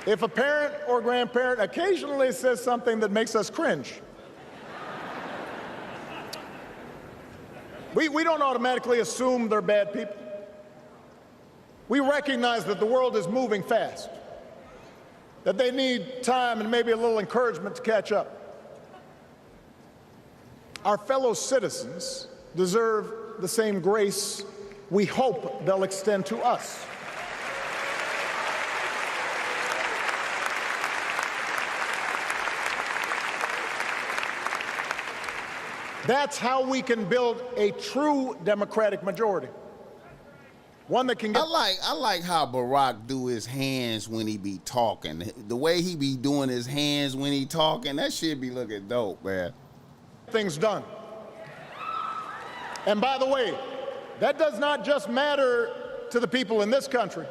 if a parent or grandparent occasionally says something that makes us cringe, we don't automatically assume they're bad people. We recognize that the world is moving fast, that they need time and maybe a little encouragement to catch up. Our fellow citizens deserve the same grace we hope they'll extend to us. That's how we can build a true Democratic majority. One that can get... I like how Barack do his hands when he be talking. The way he be doing his hands when he talking, that shit be looking dope, man. Things done. And by the way, that does not just matter to the people in this country.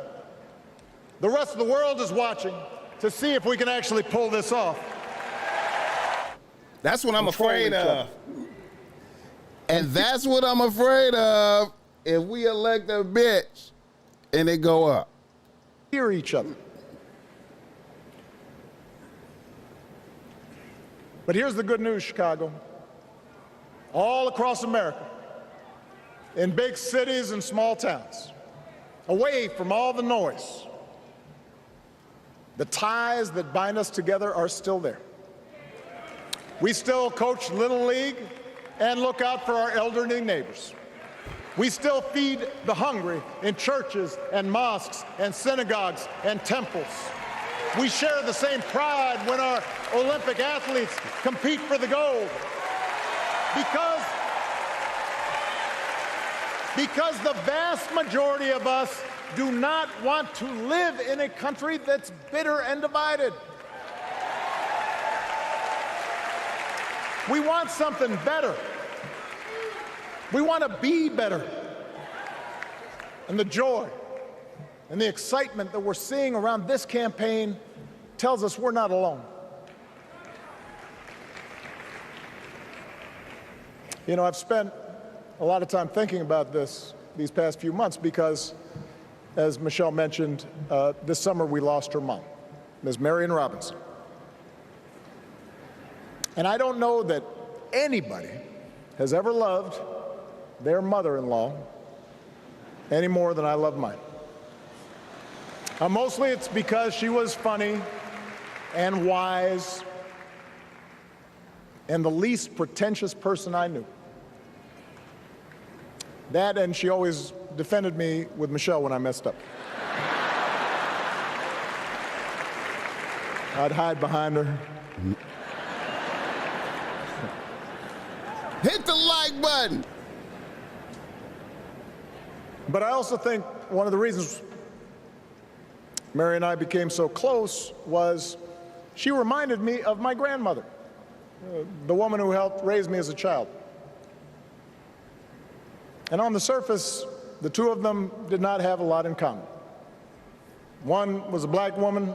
The rest of the world is watching to see if we can actually pull this off. That's what I'm afraid of. And that's what I'm afraid of if we elect a bitch and it go up. Hear each other. But here's the good news, Chicago. All across America, in big cities and small towns, away from all the noise, the ties that bind us together are still there. We still coach Little League and look out for our elderly neighbors. We still feed the hungry in churches and mosques and synagogues and temples. We share the same pride when our Olympic athletes compete for the gold. Because the vast majority of us do not want to live in a country that's bitter and divided. We want something better. We want to be better. And the joy and the excitement that we're seeing around this campaign tells us we're not alone. You know, I've spent a lot of time thinking about these past few months because, as Michelle mentioned, this summer we lost her mom, Ms. Marion Robinson. And I don't know that anybody has ever loved their mother-in-law any more than I love mine. Mostly it's because she was funny and wise and the least pretentious person I knew. That, and she always defended me with Michelle when I messed up. I'd hide behind her. Hit the like button. But I also think one of the reasons Mary and I became so close was she reminded me of my grandmother, the woman who helped raise me as a child. And on the surface, the two of them did not have a lot in common. One was a black woman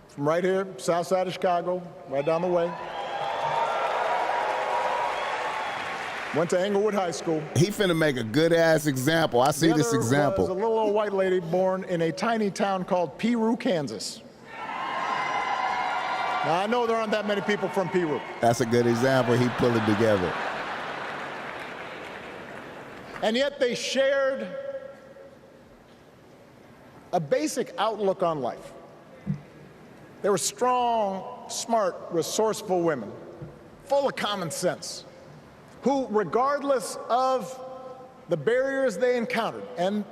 from right here, south side of Chicago, right down the way. Went to Englewood High School. He finna make a good-ass example. I see this example. The other was a little old white lady born in a tiny town called Peru, Kansas. Now, I know there aren't that many people from Peru. That's a good example. He pulled it together. And yet they shared a basic outlook on life. They were strong, smart, resourceful women, full of common sense, who, regardless of the barriers they encountered, and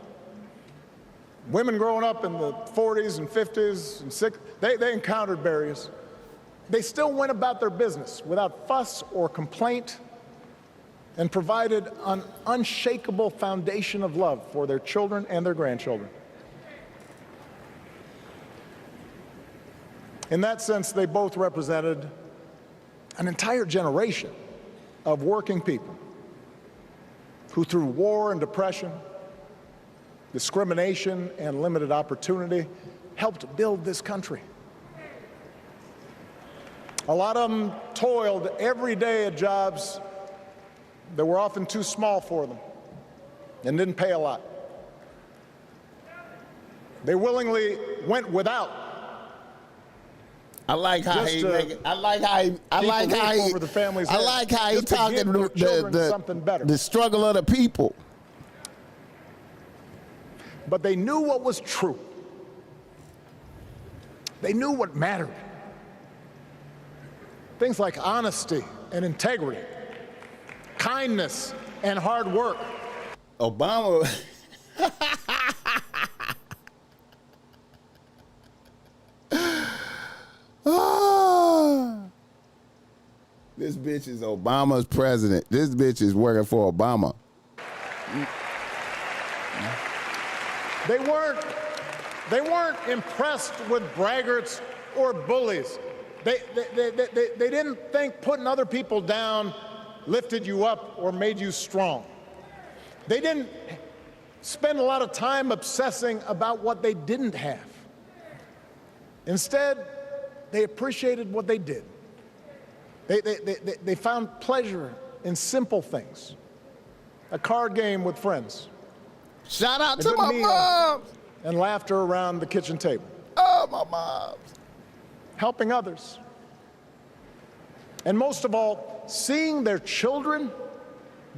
women growing up in the 40s and 50s and 60s, they encountered barriers. They still went about their business without fuss or complaint and provided an unshakable foundation of love for their children and their grandchildren. In that sense, they both represented an entire generation of working people who, through war and depression, discrimination and limited opportunity, helped build this country. A lot of them toiled every day at jobs that were often too small for them and didn't pay a lot. They willingly went without. I like how he talking the struggle of the people. But they knew what was true. They knew what mattered. Things like honesty and integrity, kindness and hard work. Obama. This bitch is Obama's president. This bitch is working for Obama. They weren't impressed with braggarts or bullies. They didn't think putting other people down lifted you up or made you strong. They didn't spend a lot of time obsessing about what they didn't have. Instead, they appreciated what they did. They found pleasure in simple things. A card game with friends. Shout out to my mom. And laughter around the kitchen table. Oh, my mom. Helping others. And most of all, seeing their children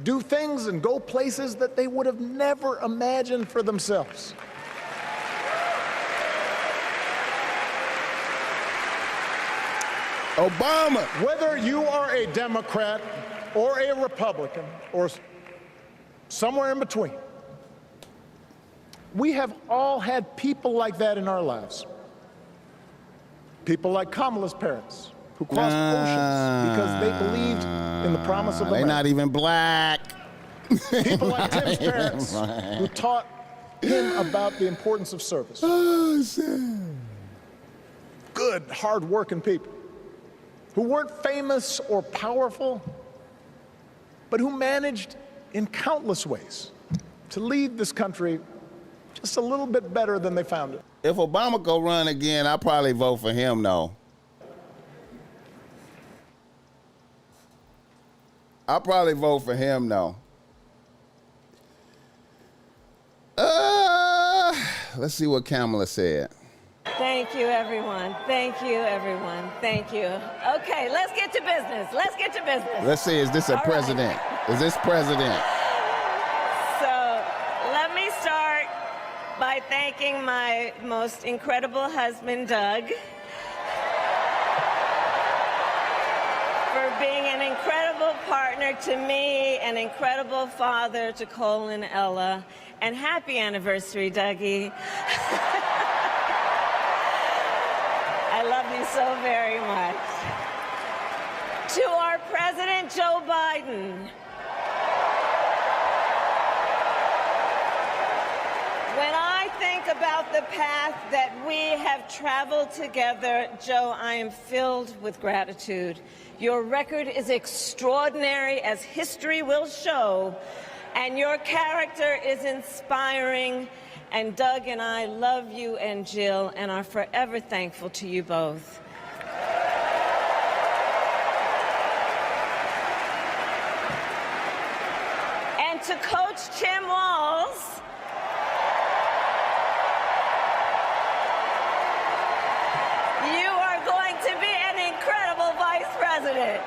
do things and go places that they would have never imagined for themselves. Obama. Whether you are a Democrat or a Republican or somewhere in between, we have all had people like that in our lives. People like Kamala's parents, who crossed oceans because they believed in the promise of America. They're not even black. People like Tim's parents, who taught him about the importance of service. Oh, shit. Good, hard-working people who weren't famous or powerful, but who managed in countless ways to leave this country just a little bit better than they found it. If Obama go run again, I'll probably vote for him, though. I'll probably vote for him, though. Let's see what Kamala said. Thank you, everyone. Thank you, everyone. Thank you. Okay, let's get to business. Let's get to business. Let's see, is this a president? Right. Is this president? So let me start by thanking my most incredible husband, Doug, for being an incredible partner to me, an incredible father to Cole and Ella, and happy anniversary, Dougie. I love you so very much. To our President Joe Biden. about the path that we have traveled together, Joe, I am filled with gratitude. Your record is extraordinary, as history will show, and your character is inspiring. And Doug and I love you and Jill and are forever thankful to you both. And to Coach Tim Walz, you are going to be an incredible vice president.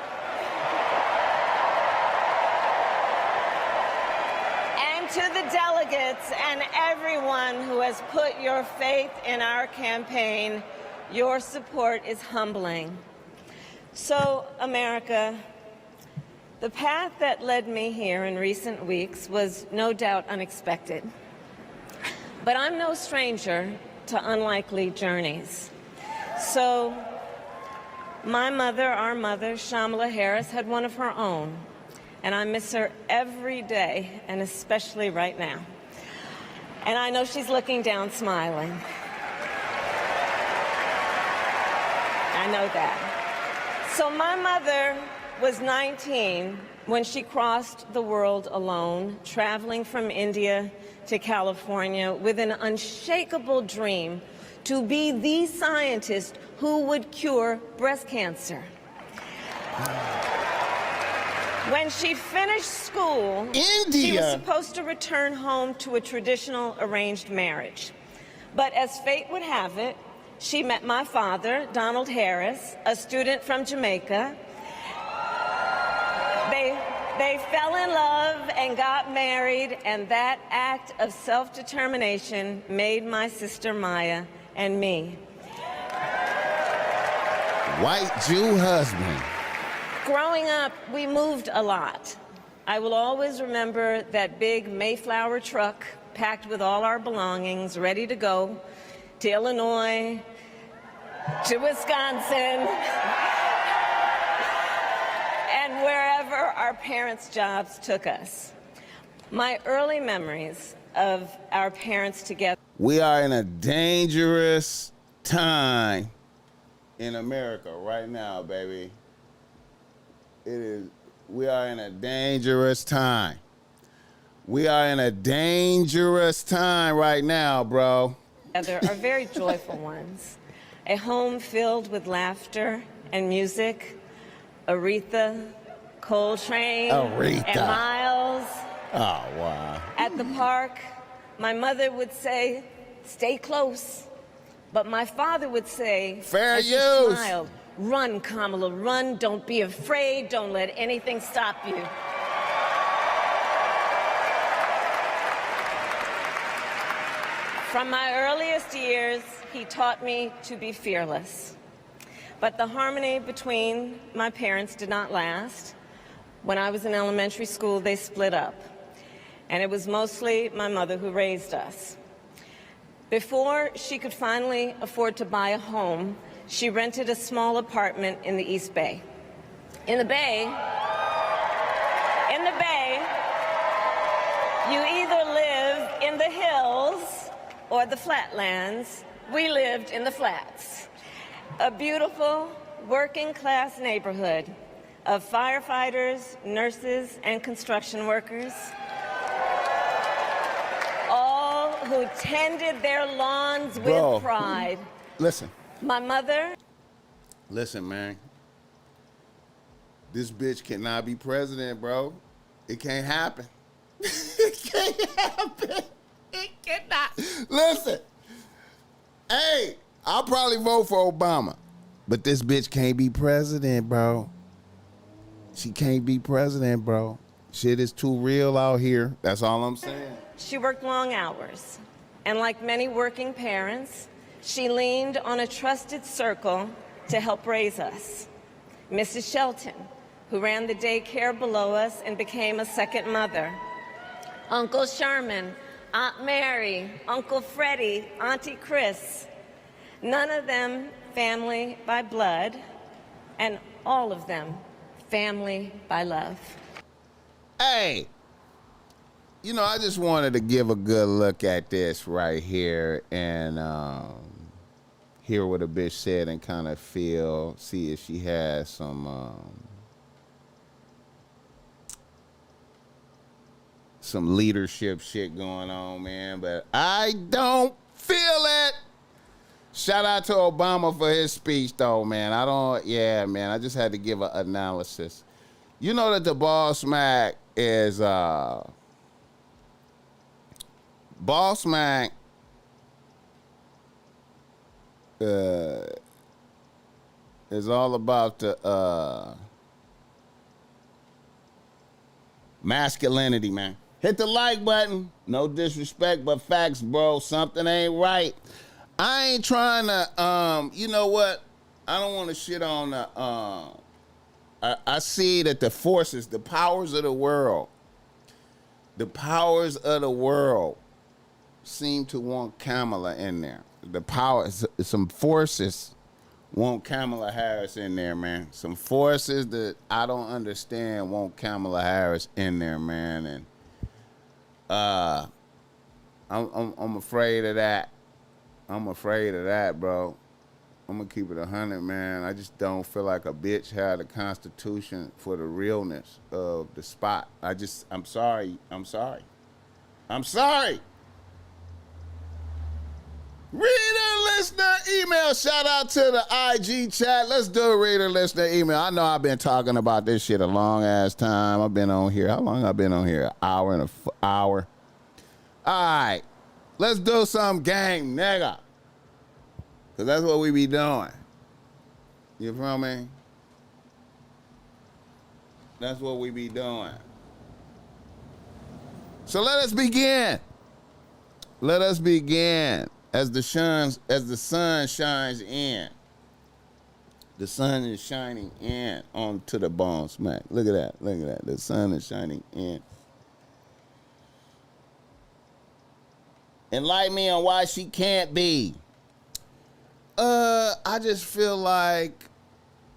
And to the delegates and everyone who has put your faith in our campaign, your support is humbling. So, America, the path that led me here in recent weeks was no doubt unexpected. But I'm no stranger to unlikely journeys. So, my mother, our mother, Shamala Harris, had one of her own. And I miss her every day, and especially right now. And I know she's looking down smiling. I know that. So my mother was 19 when she crossed the world alone, traveling from India to California with an unshakable dream to be the scientist who would cure breast cancer. When she finished school, she was supposed to return home to a traditional arranged marriage. But as fate would have it, she met my father, Donald Harris, a student from Jamaica. They fell in love and got married, and that act of self-determination made my sister Maya and me. White Jew husband. Growing up, we moved a lot. I will always remember that big Mayflower truck packed with all our belongings, ready to go to Illinois, to Wisconsin, and wherever our parents' jobs took us. My early memories of our parents together. We are in a dangerous time in America right now, baby. We are in a dangerous time. We are in a dangerous time right now, bro. There are very joyful ones. A home filled with laughter and music. Aretha, Coltrane, and Miles. Oh, wow. At the park, my mother would say, "Stay close." But my father would say, "Fair as he use. smiled, "Run, Kamala, run. Don't be afraid. Don't let anything stop you." From my earliest years, he taught me to be fearless. But the harmony between my parents did not last. When I was in elementary school, they split up. And it was mostly my mother who raised us. Before she could finally afford to buy a home, she rented a small apartment in the East Bay. In the Bay, you either live in the hills or the flatlands. We lived in the flats. A beautiful working-class neighborhood of firefighters, nurses, and construction workers, all who tended their lawns with pride. Listen. My mother. Listen, man. This bitch cannot be president, bro. It can't happen. It can't happen. It cannot. Listen. Hey, I'll probably vote for Obama. But this bitch can't be president, bro. She can't be president, bro. Shit is too real out here. That's all I'm saying. She worked long hours. And like many working parents, she leaned on a trusted circle to help raise us. Mrs. Shelton, who ran the daycare below us and became a second mother. Uncle Sherman, Aunt Mary, Uncle Freddie, Auntie Chris. None of them family by blood, and all of them family by love. Hey, I just wanted to give a good look at this right here and hear what a bitch said and kind of see if she has some leadership shit going on, man. But I don't feel it. Shout out to Obama for his speech, though, man. Man. I just had to give an analysis. You know that the BossMack is BossMack is all about the masculinity, man. Hit the like button. No disrespect, but facts, bro. Something ain't right. I ain't trying to, you know what? I don't want to shit on the, I see that the forces, the powers of the world seem to want Kamala in there. The powers, some forces want Kamala Harris in there, man. Some forces that I don't understand want Kamala Harris in there, man. And I'm afraid of that. I'm afraid of that, bro. I'm gonna keep it 100, man. I just don't feel like a bitch had a constitution for the realness of the spot. I'm sorry. Reader, listener, email. Shout out to the IG chat. Let's do a reader, listener, email. I know I've been talking about this shit a long ass time. I've been on here. How long I've been on here? An hour and an hour. All right. Let's do some gang, nigga. Because that's what we be doing. You feel me? That's what we be doing. So let us begin. Let us begin. As the sun shines in. The sun is shining in onto the BossMack. Look at that. Look at that. The sun is shining in. Enlighten me on why she can't be. I just feel like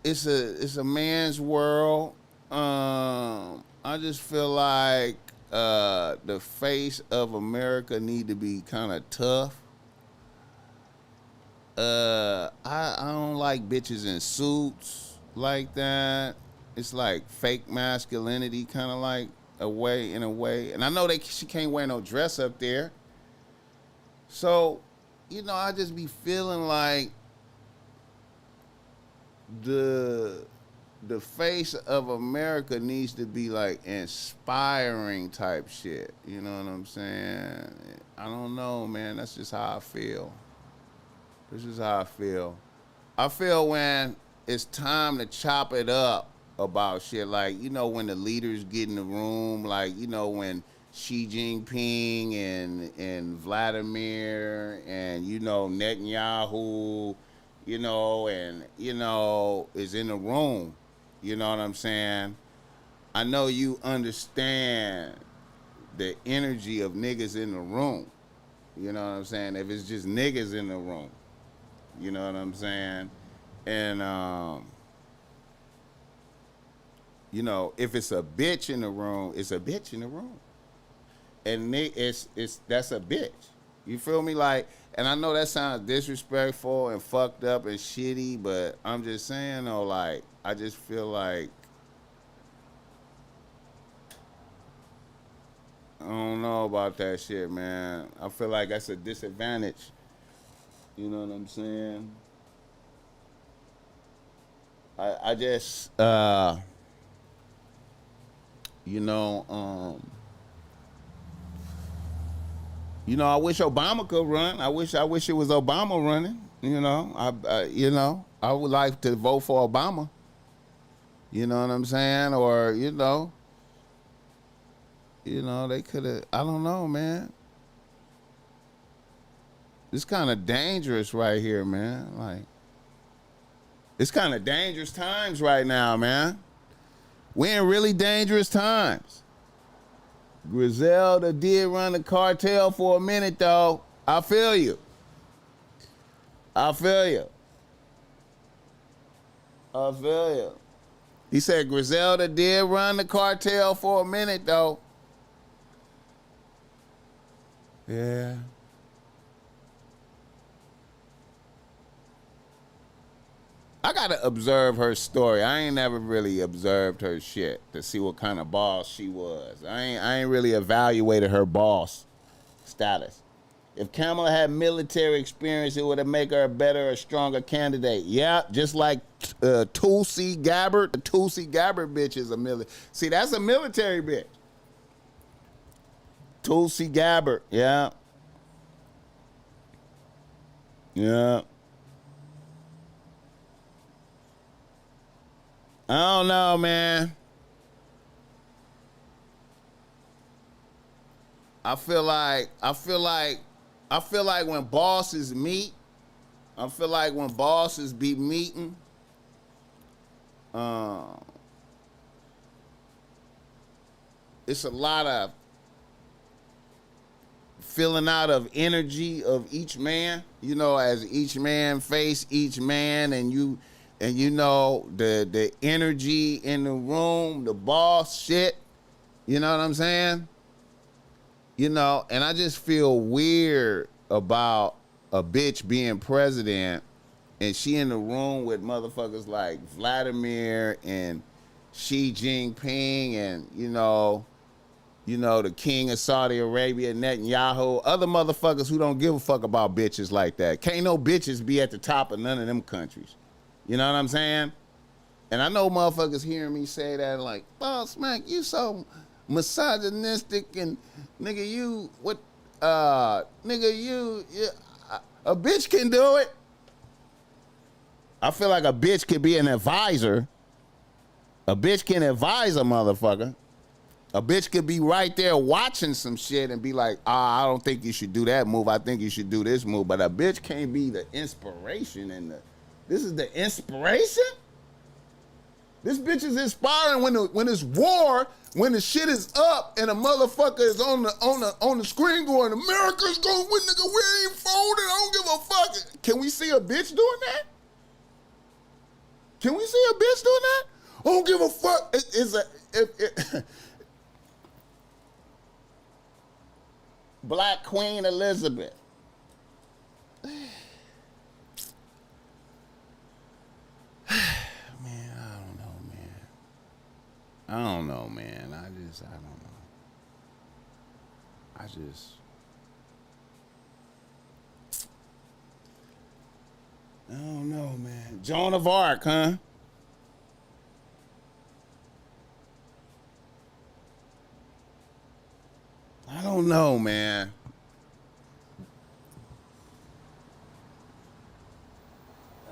it's a man's world. I just feel like the face of America need to be kind of tough. I don't like bitches in suits like that. It's like fake masculinity, kind of like in a way. And I know she can't wear no dress up there. So, I just be feeling like the face of America needs to be like inspiring type shit. You know what I'm saying? I don't know, man. That's just how I feel. This is how I feel. I feel when it's time to chop it up about shit. Like, when the leaders get in the room, like, when Xi Jinping and Vladimir and, Netanyahu, is in the room. You know what I'm saying? I know you understand the energy of niggas in the room. You know what I'm saying? If it's just niggas in the room. You know what I'm saying? And, if it's a bitch in the room, it's a bitch in the room. And that's a bitch. You feel me? Like, and I know that sounds disrespectful and fucked up and shitty, but I'm just saying, though, like, I just feel like, I don't know about that shit, man. I feel like that's a disadvantage. You know what I'm saying? I just, I wish Obama could run. I wish it was Obama running. I would like to vote for Obama. You know what I'm saying? Or, they could have, I don't know, man. It's kind of dangerous right here, man. Like, it's kind of dangerous times right now, man. We're in really dangerous times. Griselda did run the cartel for a minute, though. I feel you. He said Griselda did run the cartel for a minute, though. Yeah. I gotta observe her story. I ain't never really observed her shit to see what kind of boss she was. I ain't really evaluated her boss status. If Kamala had military experience, it would have made her a better or stronger candidate. Yeah, just like Tulsi Gabbard. The Tulsi Gabbard bitch is a military. See, that's a military bitch. Tulsi Gabbard, yeah. Yeah. I don't know, man. I feel like when bosses meet, I feel like when bosses be meeting, it's a lot of filling out of energy of each man, you know, as each man face each man, and you know the energy in the room, the boss shit, you know what I'm saying? You know, and I just feel weird about a bitch being president and she in the room with motherfuckers like Vladimir and Xi Jinping and, you know, the king of Saudi Arabia, Netanyahu, other motherfuckers who don't give a fuck about bitches like that. Can't no bitches be at the top of none of them countries. You know what I'm saying? And I know motherfuckers hearing me say that like, BossMack, you so misogynistic and nigga, you, what, nigga, you, a bitch can do it. I feel like a bitch could be an advisor. A bitch can advise a motherfucker. A bitch could be right there watching some shit and be like, I don't think you should do that move. I think you should do this move. But a bitch can't be the inspiration and this is the inspiration? This bitch is inspiring when it's war, when the shit is up and a motherfucker is on the screen going, America's gonna win, nigga, we ain't folding, I don't give a fuck. Can we see a bitch doing that? Can we see a bitch doing that? I don't give a fuck. Black Queen Elizabeth. I don't know, man. I don't know, man. Joan of Arc, huh? I don't know, man.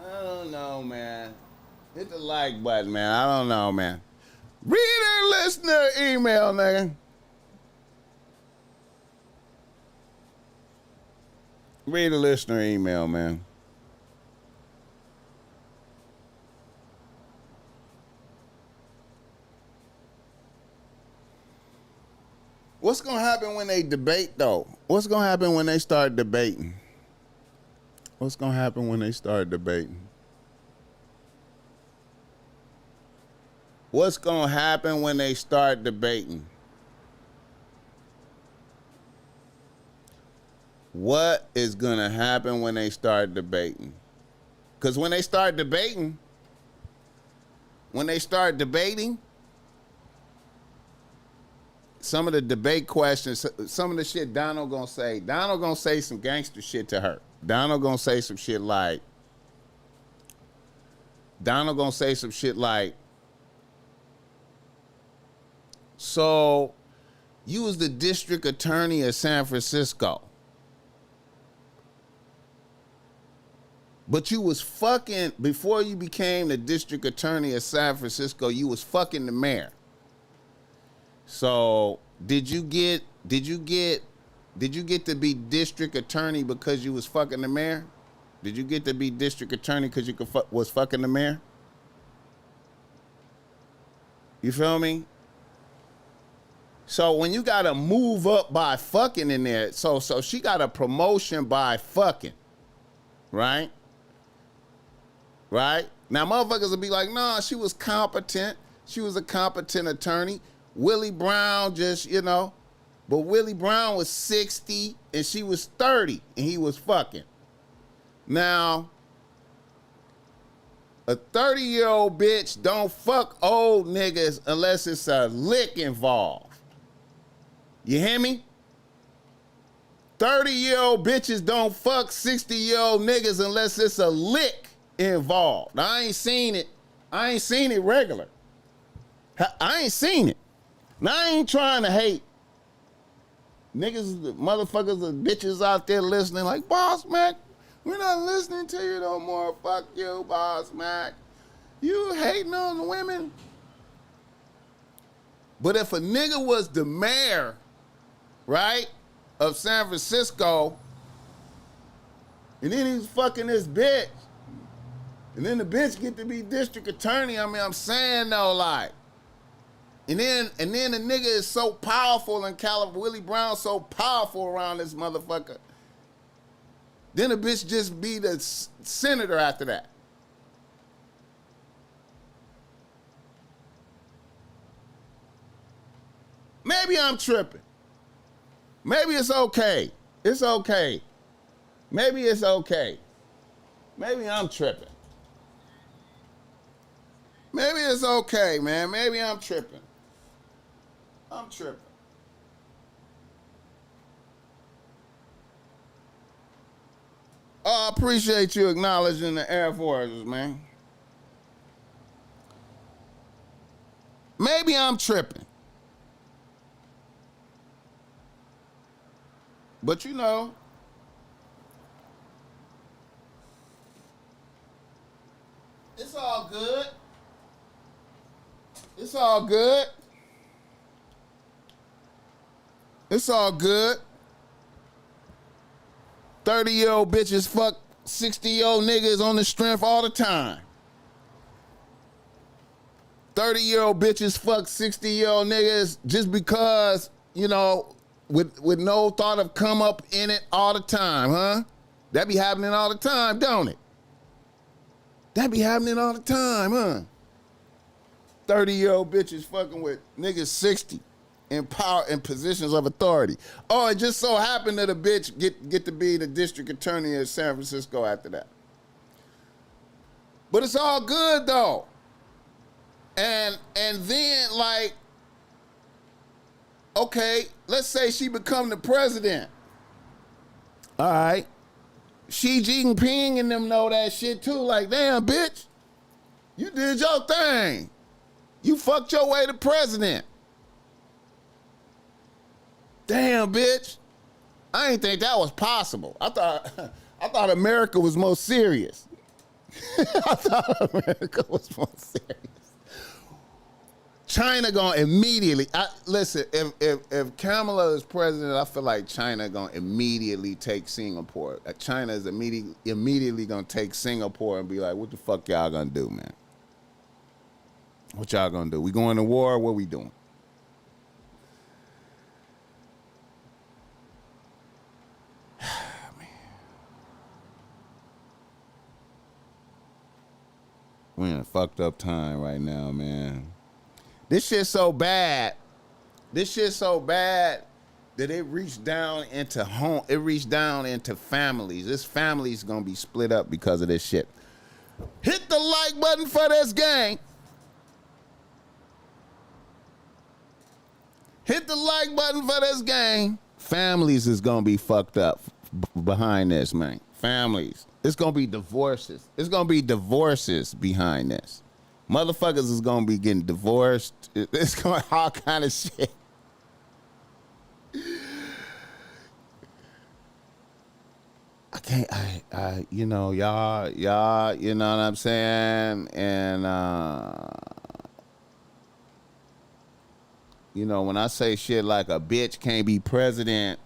I don't know, man. Hit the like button, man. I don't know, man. Reader, listener, email, nigga. Reader, listener, email, man. What's gonna happen when they debate, though? What's gonna happen when they start debating? What's gonna happen when they start debating? What's gonna happen when they start debating? What is gonna happen when they start debating? Because when they start debating, some of the debate questions, some of the shit Donald gonna say some gangster shit to her. Donald gonna say some shit like, so you was the district attorney of San Francisco, but you was fucking, before you became the district attorney of San Francisco, you was fucking the mayor. So did you get to be district attorney because you was fucking the mayor? Did you get to be district attorney because you was fucking the mayor? You feel me? So when you got to move up by fucking in there, so she got a promotion by fucking, right? Right? Now motherfuckers will be like, nah, she was competent. She was a competent attorney. Willie Brown just, you know, But Willie Brown was 60 and she was 30 and he was fucking. Now, a 30-year-old bitch don't fuck old niggas unless it's a lick involved. You hear me? 30-year-old bitches don't fuck 60-year-old niggas unless it's a lick involved. Now, I ain't seen it. I ain't seen it regular. I ain't seen it. Now, I ain't trying to hate. Niggas, motherfuckers, and bitches out there listening like, BossMack, we're not listening to you no more. Fuck you, BossMack. You hating on the women. But if a nigga was the mayor, right, of San Francisco, and then he's fucking this bitch, and then the bitch get to be district attorney, I mean, I'm saying though, like, and then the nigga is so powerful in California, Willie Brown so powerful around this motherfucker. Then the bitch just be the senator after that. Maybe I'm tripping. Maybe it's okay. It's okay. Maybe it's okay. Maybe I'm tripping. Maybe it's okay, man. Maybe I'm tripping. I'm tripping. Oh, I appreciate you acknowledging the Air Forces, man. Maybe I'm tripping. But you know, it's all good. It's all good. It's all good. 30-year-old bitches fuck 60-year-old niggas on the strength all the time. 30-year-old bitches fuck 60-year-old niggas just because, you know, with no thought of come up in it all the time, huh? That be happening all the time, don't it? That be happening all the time, huh? 30-year-old bitches fucking with niggas 60 in power and positions of authority. Oh, it just so happened that a bitch get to be the district attorney of San Francisco after that. But it's all good though. And then like, okay, let's say she become the president. All right. Xi Jinping and them know that shit too. Like, damn, bitch, you did your thing. You fucked your way to president. Damn, bitch. I ain't think that was possible. I thought America was more serious. I thought America was more serious. China gonna immediately, listen, if Kamala is president, I feel like China gonna immediately take Singapore. China is immediately gonna take Singapore and be like, what the fuck y'all gonna do, man? What y'all gonna do? We going to war? What we doing? We in a fucked up time right now, man. This shit's so bad. This shit's so bad that it reached down into home. It reached down into families. This family's gonna be split up because of this shit. Hit the like button for this gang. Hit the like button for this gang. Families is gonna be fucked up behind this, man. Families. It's gonna be divorces. It's gonna be divorces behind this. Motherfuckers is gonna be getting divorced. It's going all kind of shit. I can't. You know, y'all. You know what I'm saying? And you know, when I say shit like a bitch can't be president,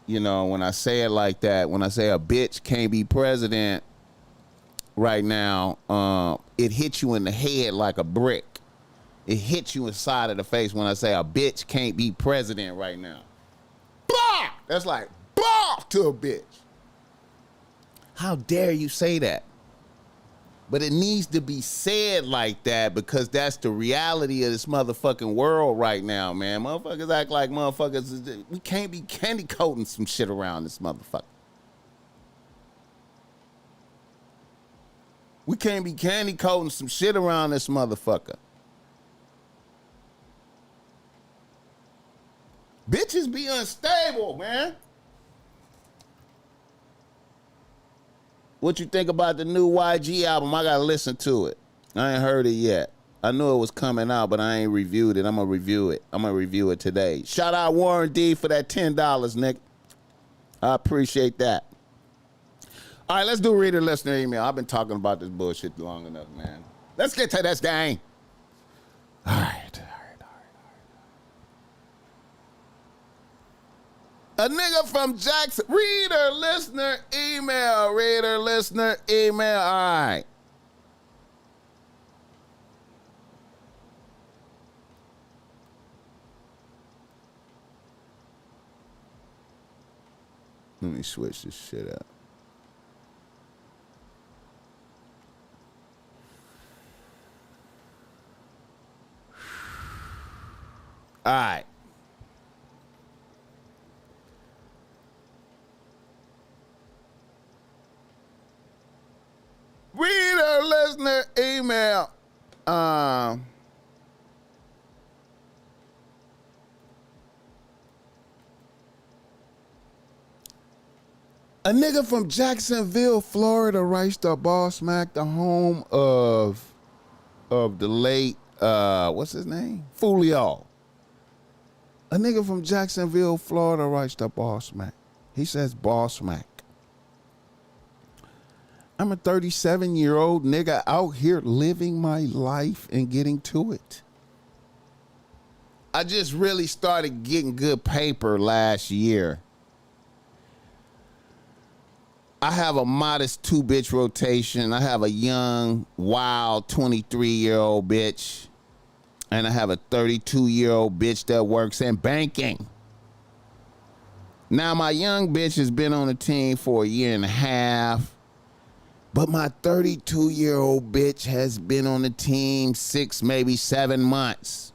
you know, when I say it like that, when I say a bitch can't be president right now, it hits you in the head like a brick. It hits you inside of the face when I say a bitch can't be president right now. Blah! That's like, blah! To a bitch. How dare you say that? But it needs to be said like that because that's the reality of this motherfucking world right now, man. Motherfuckers act like motherfuckers. We can't be candy coating some shit around this motherfucker. We can't be candy coating some shit around this motherfucker. Bitches be unstable, man. What you think about the new YG album? I gotta listen to it. I ain't heard it yet. I knew it was coming out, but I ain't reviewed it. I'm gonna review it. I'm gonna review it today. Shout out Warren D for that $10, Nick. I appreciate that. All right, let's do reader listener email. I've been talking about this bullshit long enough, man. Let's get to this game. All right. A nigga from Jackson. Reader listener email. Reader listener email. All right. Let me switch this shit up. All right. Reader listener email. A nigga from Jacksonville, Florida writes to BossMack, the home of the late what's his name? Fulio. A nigga from Jacksonville, Florida writes to BossMack. He says, BossMack, I'm a 37-year-old nigga out here living my life and getting to it. I just really started getting good paper last year. I have a modest 2-bitch rotation. I have a young, wild 23-year-old bitch. And I have a 32-year-old bitch that works in banking. Now, my young bitch has been on the team for a year and a half. But my 32-year-old bitch has been on the team 6, maybe 7 months.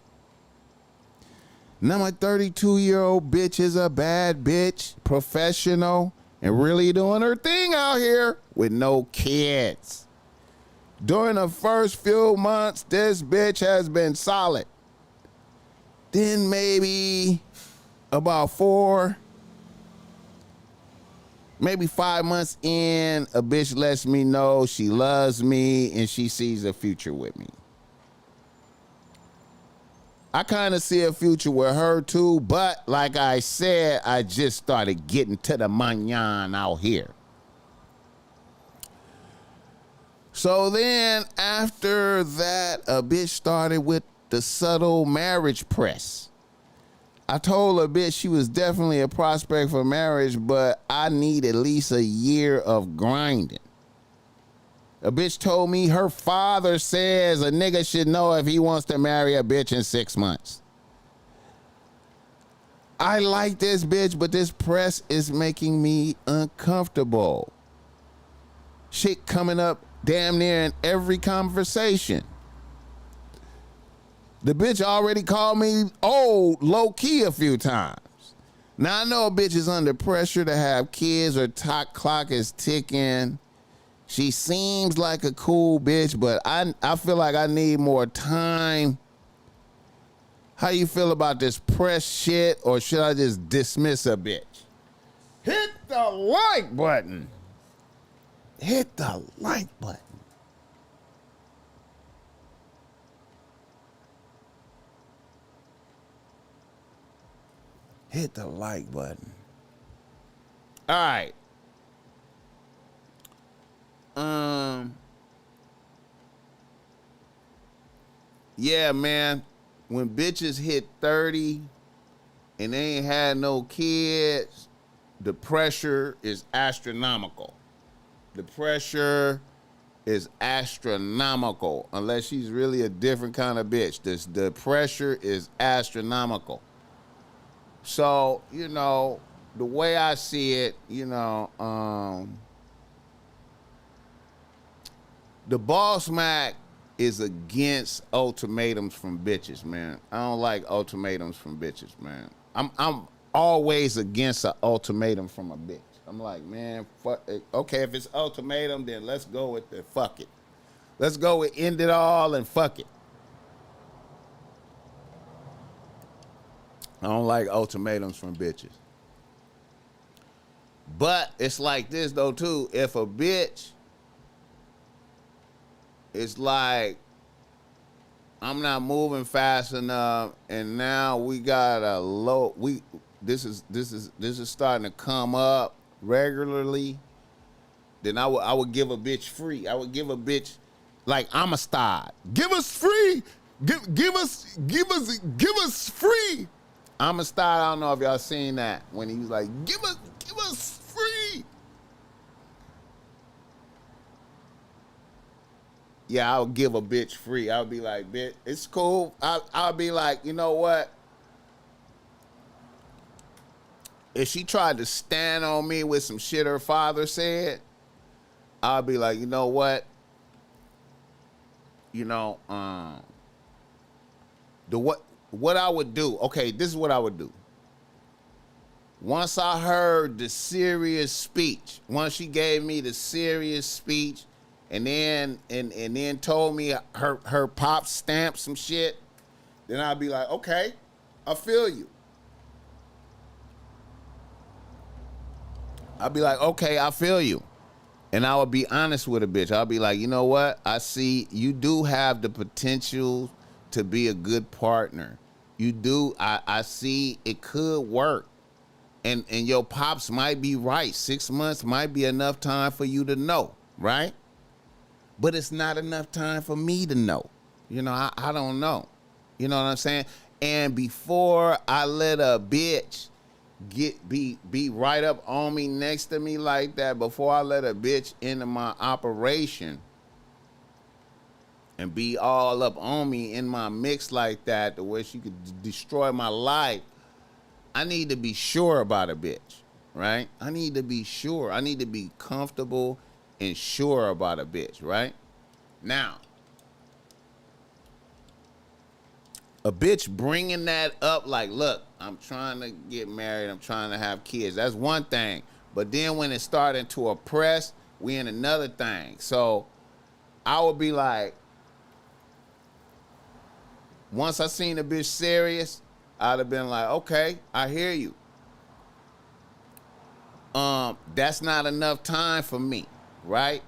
Now, my 32-year-old bitch is a bad bitch, professional, and really doing her thing out here with no kids. During the first few months, this bitch has been solid. Then maybe about 4, maybe 5 months in, a bitch lets me know she loves me and she sees a future with me. I kind of see a future with her too, but like I said, I just started getting to the manyan out here. So then after that, a bitch started with the subtle marriage press. I told her bitch she was definitely a prospect for marriage, but I need at least a year of grinding. A bitch told me her father says a nigga should know if he wants to marry a bitch in 6 months. I like this bitch, but this press is making me uncomfortable. Shit coming up damn near in every conversation. The bitch already called me old low-key a few times. Now, I know a bitch is under pressure to have kids or clock is ticking. She seems like a cool bitch, but I feel like I need more time. How you feel about this press shit, or should I just dismiss a bitch? Hit the like button. Hit the like button. Hit the like button. All right. Yeah, man. When bitches hit 30 and they ain't had no kids, the pressure is astronomical. The pressure is astronomical, unless she's really a different kind of bitch. The pressure is astronomical. So, you know, the way I see it, you know, The BossMack is against ultimatums from bitches, man. I don't like ultimatums from bitches, man. I'm always against an ultimatum from a bitch. I'm like, man, fuck it. Okay, if it's ultimatum, then let's go with the fuck it. Let's go with end it all and fuck it. I don't like ultimatums from bitches. But it's like this, though, too. If a bitch is like, I'm not moving fast enough, and now we got a low, this is starting to come up regularly, then I would give a bitch free. I would give a bitch, like, I'm a star. Give us free. Give us free. I'm a star. I don't know if y'all seen that when he was like, give us free. Yeah, I'll give a bitch free. I'll be like, bitch, it's cool. I'll be like, you know what? If she tried to stand on me with some shit her father said, I'll be like, you know what? You know, what I would do, okay, this is what I would do. Once I heard the serious speech, once she gave me the serious speech, and then told me her pop stamped some shit, then I'd be like, okay, I feel you. I'd be like, okay, I feel you. And I would be honest with a bitch. I'll be like, you know what? I see you do have the potential to be a good partner. You do. I see it could work. And your pops might be right. 6 months might be enough time for you to know, right? But it's not enough time for me to know. You know, I don't know. You know what I'm saying? And before I let a bitch be right up on me, next to me like that, before I let a bitch into my operation and be all up on me in my mix like that, the way she could destroy my life, I need to be sure about a bitch, right? I need to be sure. I need to be comfortable and sure about a bitch, right? Now, a bitch bringing that up like, look, I'm trying to get married, I'm trying to have kids. That's one thing. But then when it started to oppress, we in another thing. So I would be like, once I seen a bitch serious, I'd have been like, okay, I hear you. That's not enough time for me, right?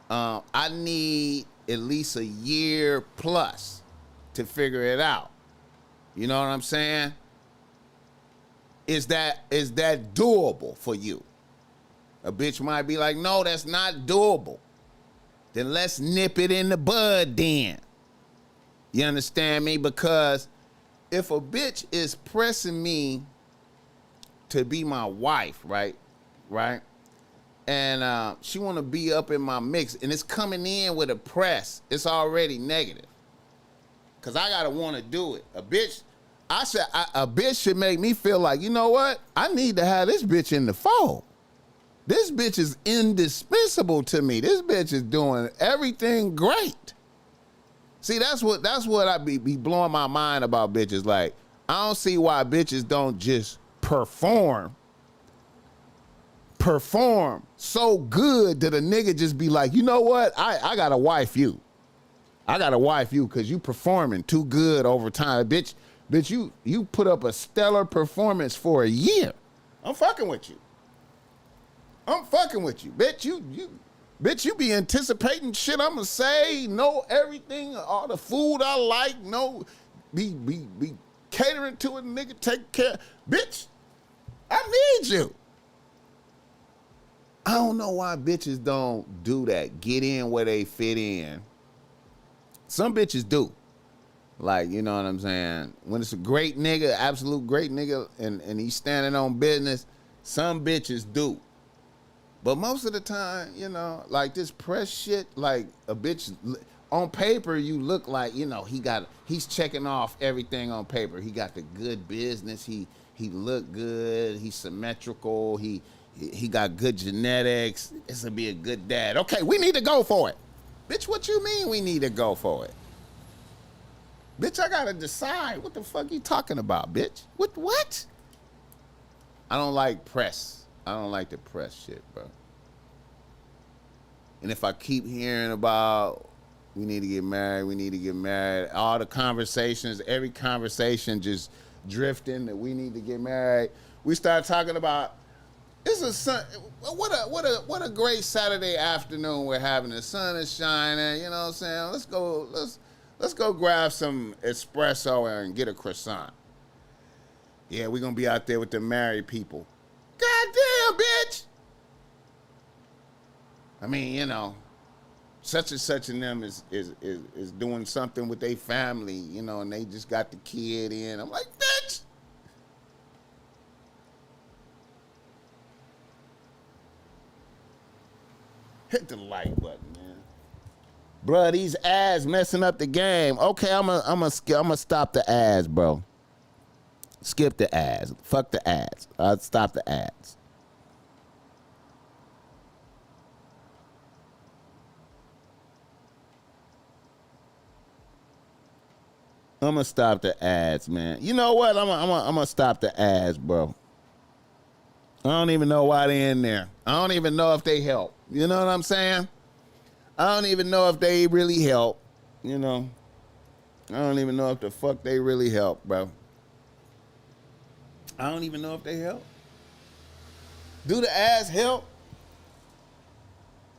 I need at least a year plus to figure it out. You know what I'm saying? Is that doable for you? A bitch might be like, no, that's not doable. Then let's nip it in the bud then. You understand me? Because if a bitch is pressing me to be my wife, right? And she want to be up in my mix, and it's coming in with a press, it's already negative. Because I got to want to do it. A bitch should make me feel like, you know what? I need to have this bitch in the fold. This bitch is indispensable to me. This bitch is doing everything great. See, that's what I be blowing my mind about bitches. Like, I don't see why bitches don't just perform so good that a nigga just be like, you know what? I gotta wife you. I gotta wife you because you performing too good over time. Bitch, you put up a stellar performance for a year. I'm fucking with you. Bitch, you be anticipating shit I'ma say, know everything, all the food I like, know, be catering to a nigga, take care. Bitch, I need you. I don't know why bitches don't do that. Get in where they fit in. Some bitches do. Like, you know what I'm saying? When it's a great nigga, absolute great nigga, and he's standing on business, some bitches do. But most of the time, you know, like this press shit, like a bitch, on paper, you look like, you know, he's checking off everything on paper. He got the good business. He look good. He's symmetrical. He got good genetics. This will be a good dad. Okay, we need to go for it. Bitch, what you mean we need to go for it? Bitch, I gotta decide. What the fuck you talking about, bitch? What? I don't like press. I don't like the press shit, bro. And if I keep hearing about we need to get married, all the conversations, every conversation just drifting that we need to get married. We start talking about it's a sun. What a great Saturday afternoon we're having. The sun is shining. You know what I'm saying? Let's go grab some espresso and get a croissant. Yeah, we're gonna be out there with the married people. Goddamn, bitch. I mean, you know, such and such and them is doing something with their family, you know, and they just got the kid in. I'm like, bitch. Hit the like button, man. Bruh, these ads messing up the game. Okay, I'm gonna stop the ads, bro. Skip the ads. Fuck the ads. I'll stop the ads. I'm gonna stop the ads, man. You know what? I'm gonna stop the ads, bro. I don't even know why they're in there. I don't even know if they help. You know what I'm saying? I don't even know if they really help. You know? I don't even know if the fuck they really help, bro. I don't even know if they help. Do the ads help?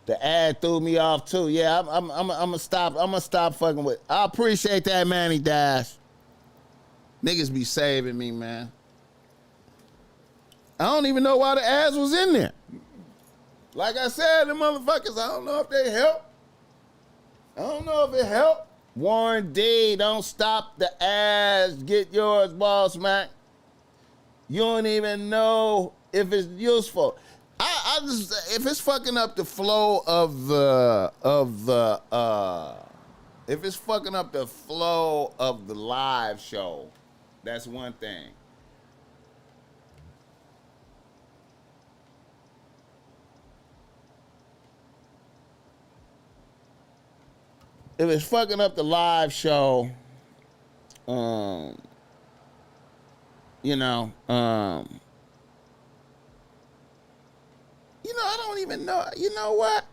The ad threw me off too. Yeah, I'm gonna stop. I'm gonna stop fucking with. I appreciate that, Manny Dash. Niggas be saving me, man. I don't even know why the ads was in there. Like I said, the motherfuckers, I don't know if they help. I don't know if it helped. Warren D, don't stop the ads. Get yours, BossMack. You don't even know if it's useful. I just, if it's fucking up the flow if it's fucking up the flow of the live show, that's one thing. If it's fucking up the live show, I don't even know. You know what?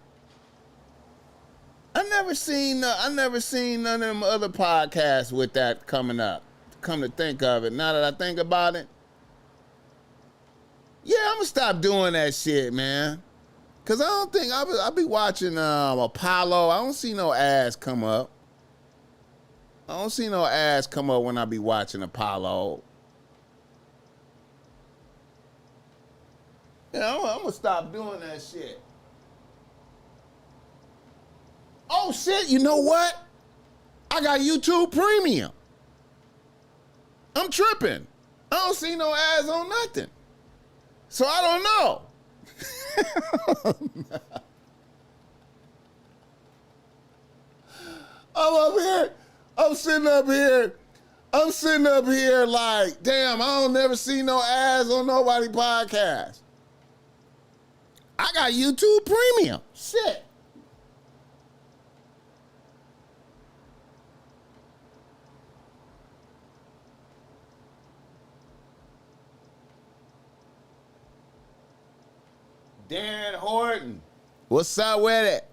I never seen none of them other podcasts with that coming up. Come to think of it, now that I think about it, yeah, I'm gonna stop doing that shit, man. Cause I don't think I'll be watching Apollo. I don't see no ads come up. I don't see no ads come up when I be watching Apollo. Yeah, I'm gonna stop doing that shit. Oh shit, you know what? I got YouTube Premium. I'm tripping. I don't see no ads on nothing. So I don't know. I'm sitting up here like, damn, I don't never see no ads on nobody podcast. I got YouTube Premium. Shit. Darren Horton. What's up with it?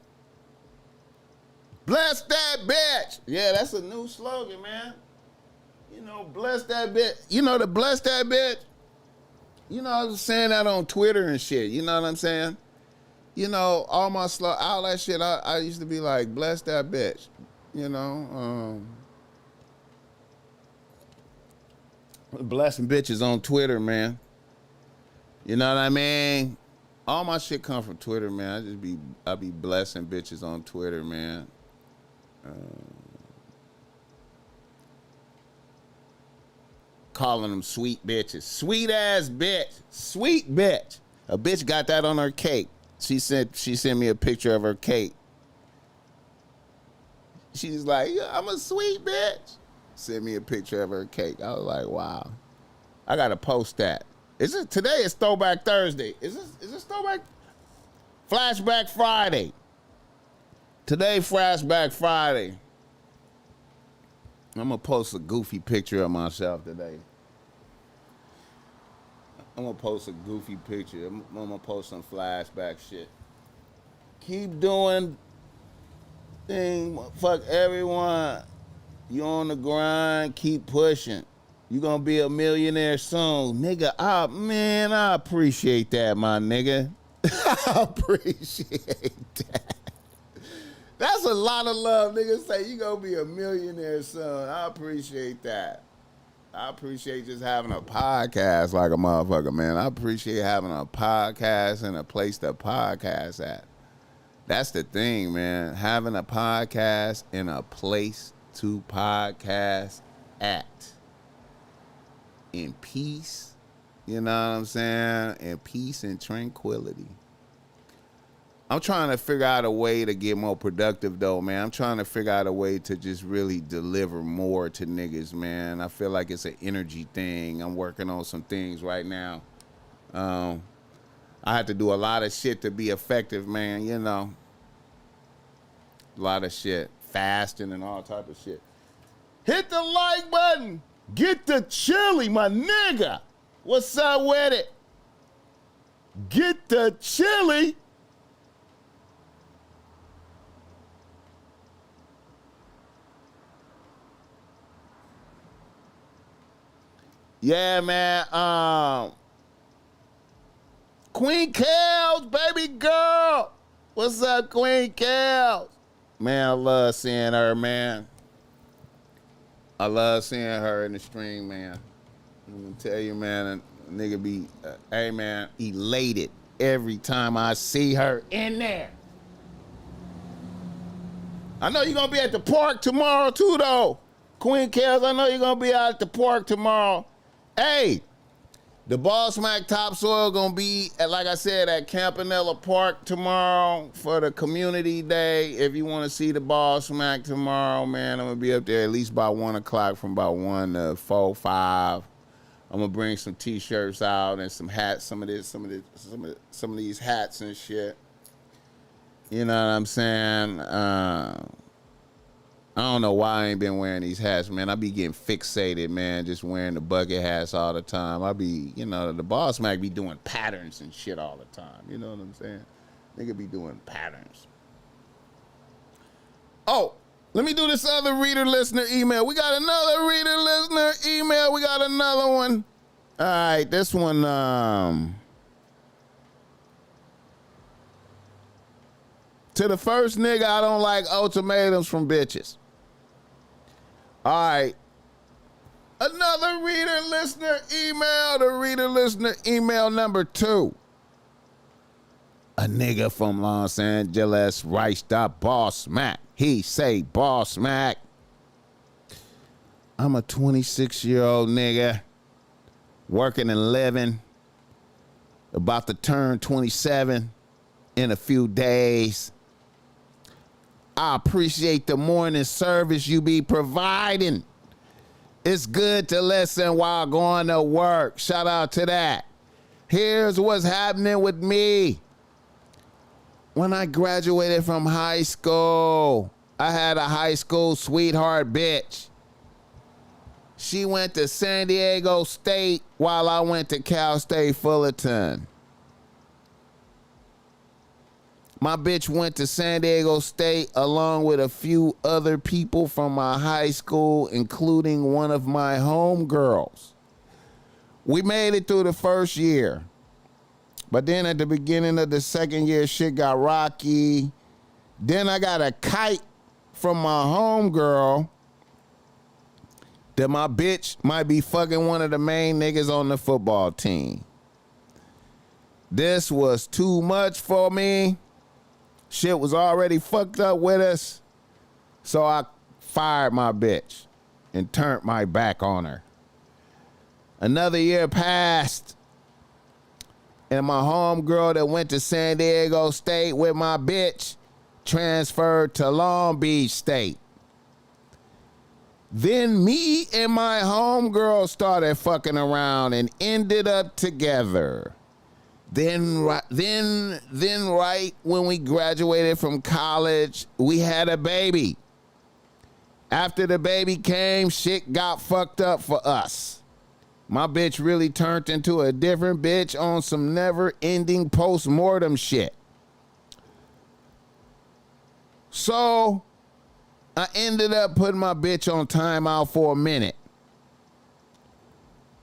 Bless that bitch. Yeah, that's a new slogan, man. You know, bless that bitch. You know the bless that bitch? You know, I was saying that on Twitter and shit. You know what I'm saying? You know, all that shit, I used to be like, bless that bitch. You know, blessing bitches on Twitter, man. You know what I mean? All my shit come from Twitter, man. I be blessing bitches on Twitter, man. Calling them sweet bitches. Sweet ass bitch. Sweet bitch. A bitch got that on her cake. She sent me a picture of her cake. She's like, yeah, I'm a sweet bitch. Sent me a picture of her cake. I was like, wow. I gotta post that. Today is Throwback Thursday. Is this Throwback? Flashback Friday. Today, Flashback Friday. I'm going to post a goofy picture of myself today. I'm going to post a goofy picture. I'm going to post some flashback shit. Keep doing things. Fuck everyone. You on the grind. Keep pushing. You going to be a millionaire soon. Nigga, I appreciate that, my nigga. I appreciate that. That's a lot of love. Niggas say you gonna be a millionaire soon. I appreciate that. I appreciate just having a podcast like a motherfucker, man. I appreciate having a podcast and a place to podcast at. That's the thing, man. Having a podcast and a place to podcast at. In peace, you know what I'm saying? In peace and tranquility. I'm trying to figure out a way to get more productive, though, man. I'm trying to figure out a way to just really deliver more to niggas, man. I feel like it's an energy thing. I'm working on some things right now. I have to do a lot of shit to be effective, man, you know. A lot of shit. Fasting and all type of shit. Hit the like button. Get the chili, my nigga. What's up with it? Get the chili. Yeah, man. Queen Kels, baby girl. What's up, Queen Kels? Man, I love seeing her, man. I love seeing her in the stream, man. I'm gonna tell you, man, a nigga be, hey, man, elated every time I see her in there. I know you're gonna be at the park tomorrow, too, though. Queen Kels, I know you're gonna be out at the park tomorrow. Hey, the BossMack Topsoil gonna be, like I said, at Campanella Park tomorrow for the community day. If you want to see the BossMack tomorrow, man, I'm gonna be up there at least by 1 o'clock, from about 1 to 4, 5. I'm gonna bring some t-shirts out and some hats, some of these hats and shit. You know what I'm saying? I don't know why I ain't been wearing these hats, man. I be getting fixated, man, just wearing the bucket hats all the time. I be, you know, the BossMack be doing patterns and shit all the time. You know what I'm saying? Nigga be doing patterns. Oh, let me do this other reader-listener email. We got another reader-listener email. We got another one. All right, this one, to the first nigga, I don't like ultimatums from bitches. All right. Another reader-listener email. The reader-listener email number 2. A nigga from Los Angeles writes the BossMack. He say, BossMack, I'm a 26-year-old nigga working and living, about to turn 27 in a few days. I appreciate the morning service you be providing. It's good to listen while going to work. Shout out to that. Here's what's happening with me. When I graduated from high school, I had a high school sweetheart bitch. She went to San Diego State while I went to Cal State Fullerton. My bitch went to San Diego State along with a few other people from my high school, including one of my homegirls. We made it through the first year. But then at the beginning of the second year, shit got rocky. Then I got a kite from my homegirl that my bitch might be fucking one of the main niggas on the football team. This was too much for me. Shit was already fucked up with us. So I fired my bitch and turned my back on her. Another year passed, and my homegirl that went to San Diego State with my bitch transferred to Long Beach State. Then me and my homegirl started fucking around and ended up together. Then right when we graduated from college, we had a baby. After the baby came, shit got fucked up for us. My bitch really turned into a different bitch on some never-ending post-mortem shit. So I ended up putting my bitch on timeout for a minute.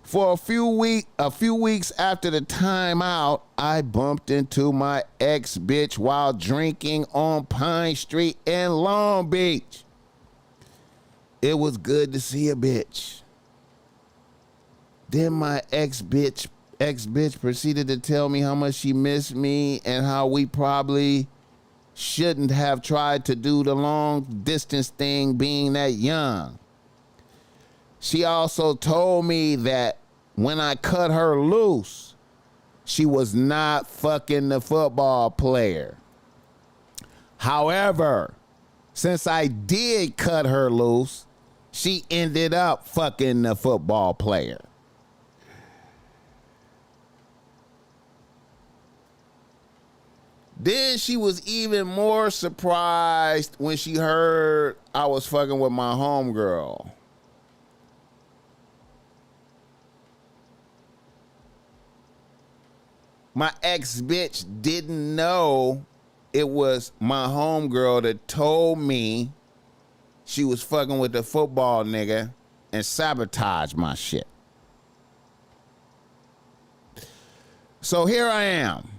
For a few weeks after the timeout, I bumped into my ex-bitch while drinking on Pine Street in Long Beach. It was good to see a bitch. Then my ex-bitch proceeded to tell me how much she missed me and how we probably shouldn't have tried to do the long distance thing being that young. She also told me that when I cut her loose, she was not fucking the football player. However, since I did cut her loose, she ended up fucking the football player. Then she was even more surprised when she heard I was fucking with my homegirl. My ex-bitch didn't know it was my homegirl that told me she was fucking with the football nigga and sabotaged my shit. So here I am.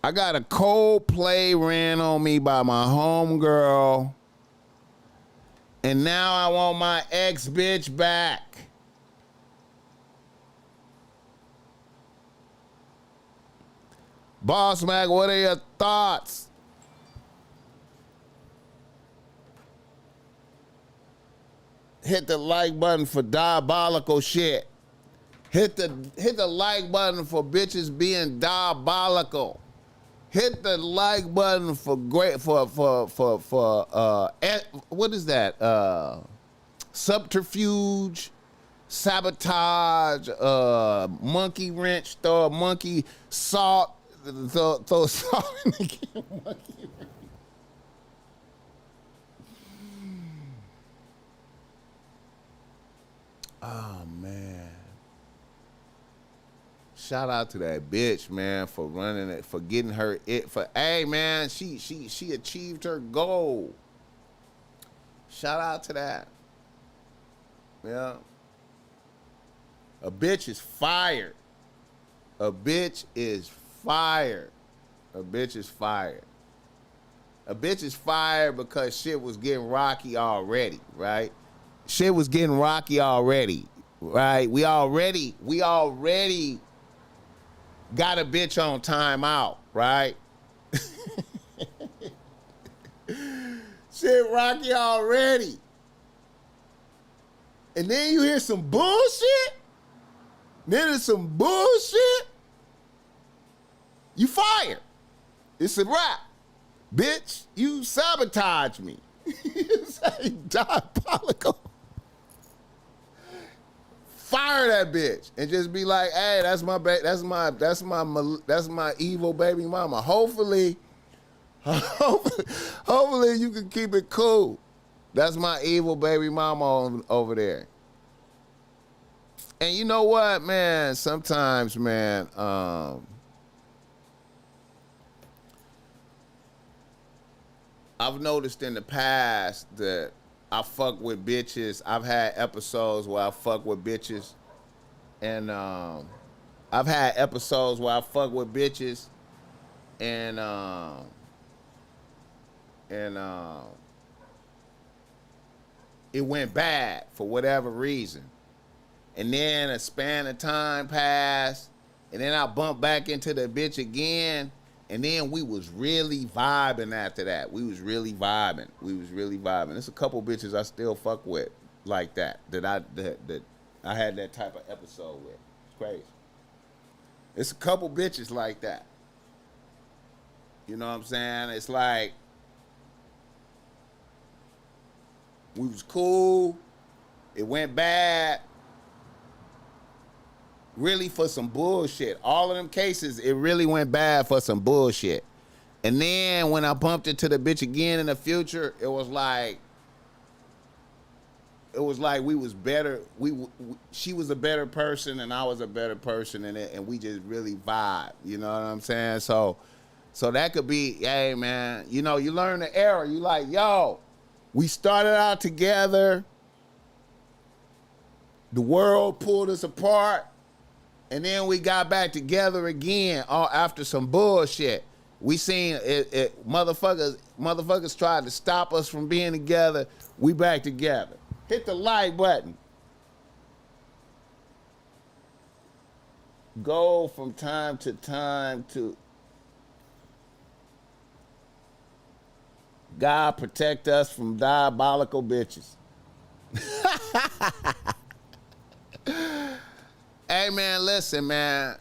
I got a cold play ran on me by my homegirl, and now I want my ex-bitch back. BossMack, what are your thoughts? Hit the like button for diabolical shit. Hit the like button for bitches being diabolical. Hit the like button for what is that? Subterfuge, sabotage, monkey wrench, throw a monkey salt, throw salt in the monkey wrench. Oh man. Shout out to that bitch, man, for running it, for getting her hey man, she achieved her goal. Shout out to that. Yeah. A bitch is fired. A bitch is fired. A bitch is fired. A bitch is fired because shit was getting rocky already, right? Shit was getting rocky already, right? We already got a bitch on timeout, right? Shit rocky already. And then you hear some bullshit. Then there's some bullshit. You fired. It's a wrap. Bitch, you sabotaged me. You say diabolical. Fire that bitch and just be like, hey, that's my evil baby mama. Hopefully you can keep it cool. That's my evil baby mama over there. And you know what, man? Sometimes, man, I've noticed in the past that I fuck with bitches. I've had episodes where I fuck with bitches. And I've had episodes where I fuck with bitches. And it went bad for whatever reason. And then a span of time passed. And then I bumped back into the bitch again. And then we was really vibing after that. We was really vibing. There's a couple bitches I still fuck with like that I had that type of episode with. It's crazy. It's a couple bitches like that. You know what I'm saying? It's like we was cool. It went bad. really for some bullshit. All of them cases, it really went bad for some bullshit. And then when I bumped into the bitch again in the future, it was like we was better. She was a better person and I was a better person, and we just really vibe. You know what I'm saying? So that could be, hey man, you know, you learn the error. You like, yo, we started out together. The world pulled us apart, and then we got back together again after some bullshit. We seen it motherfuckers tried to stop us from being together. We back together. Hit the like button. Go from time to time to God protect us from diabolical bitches. Hey man, listen man.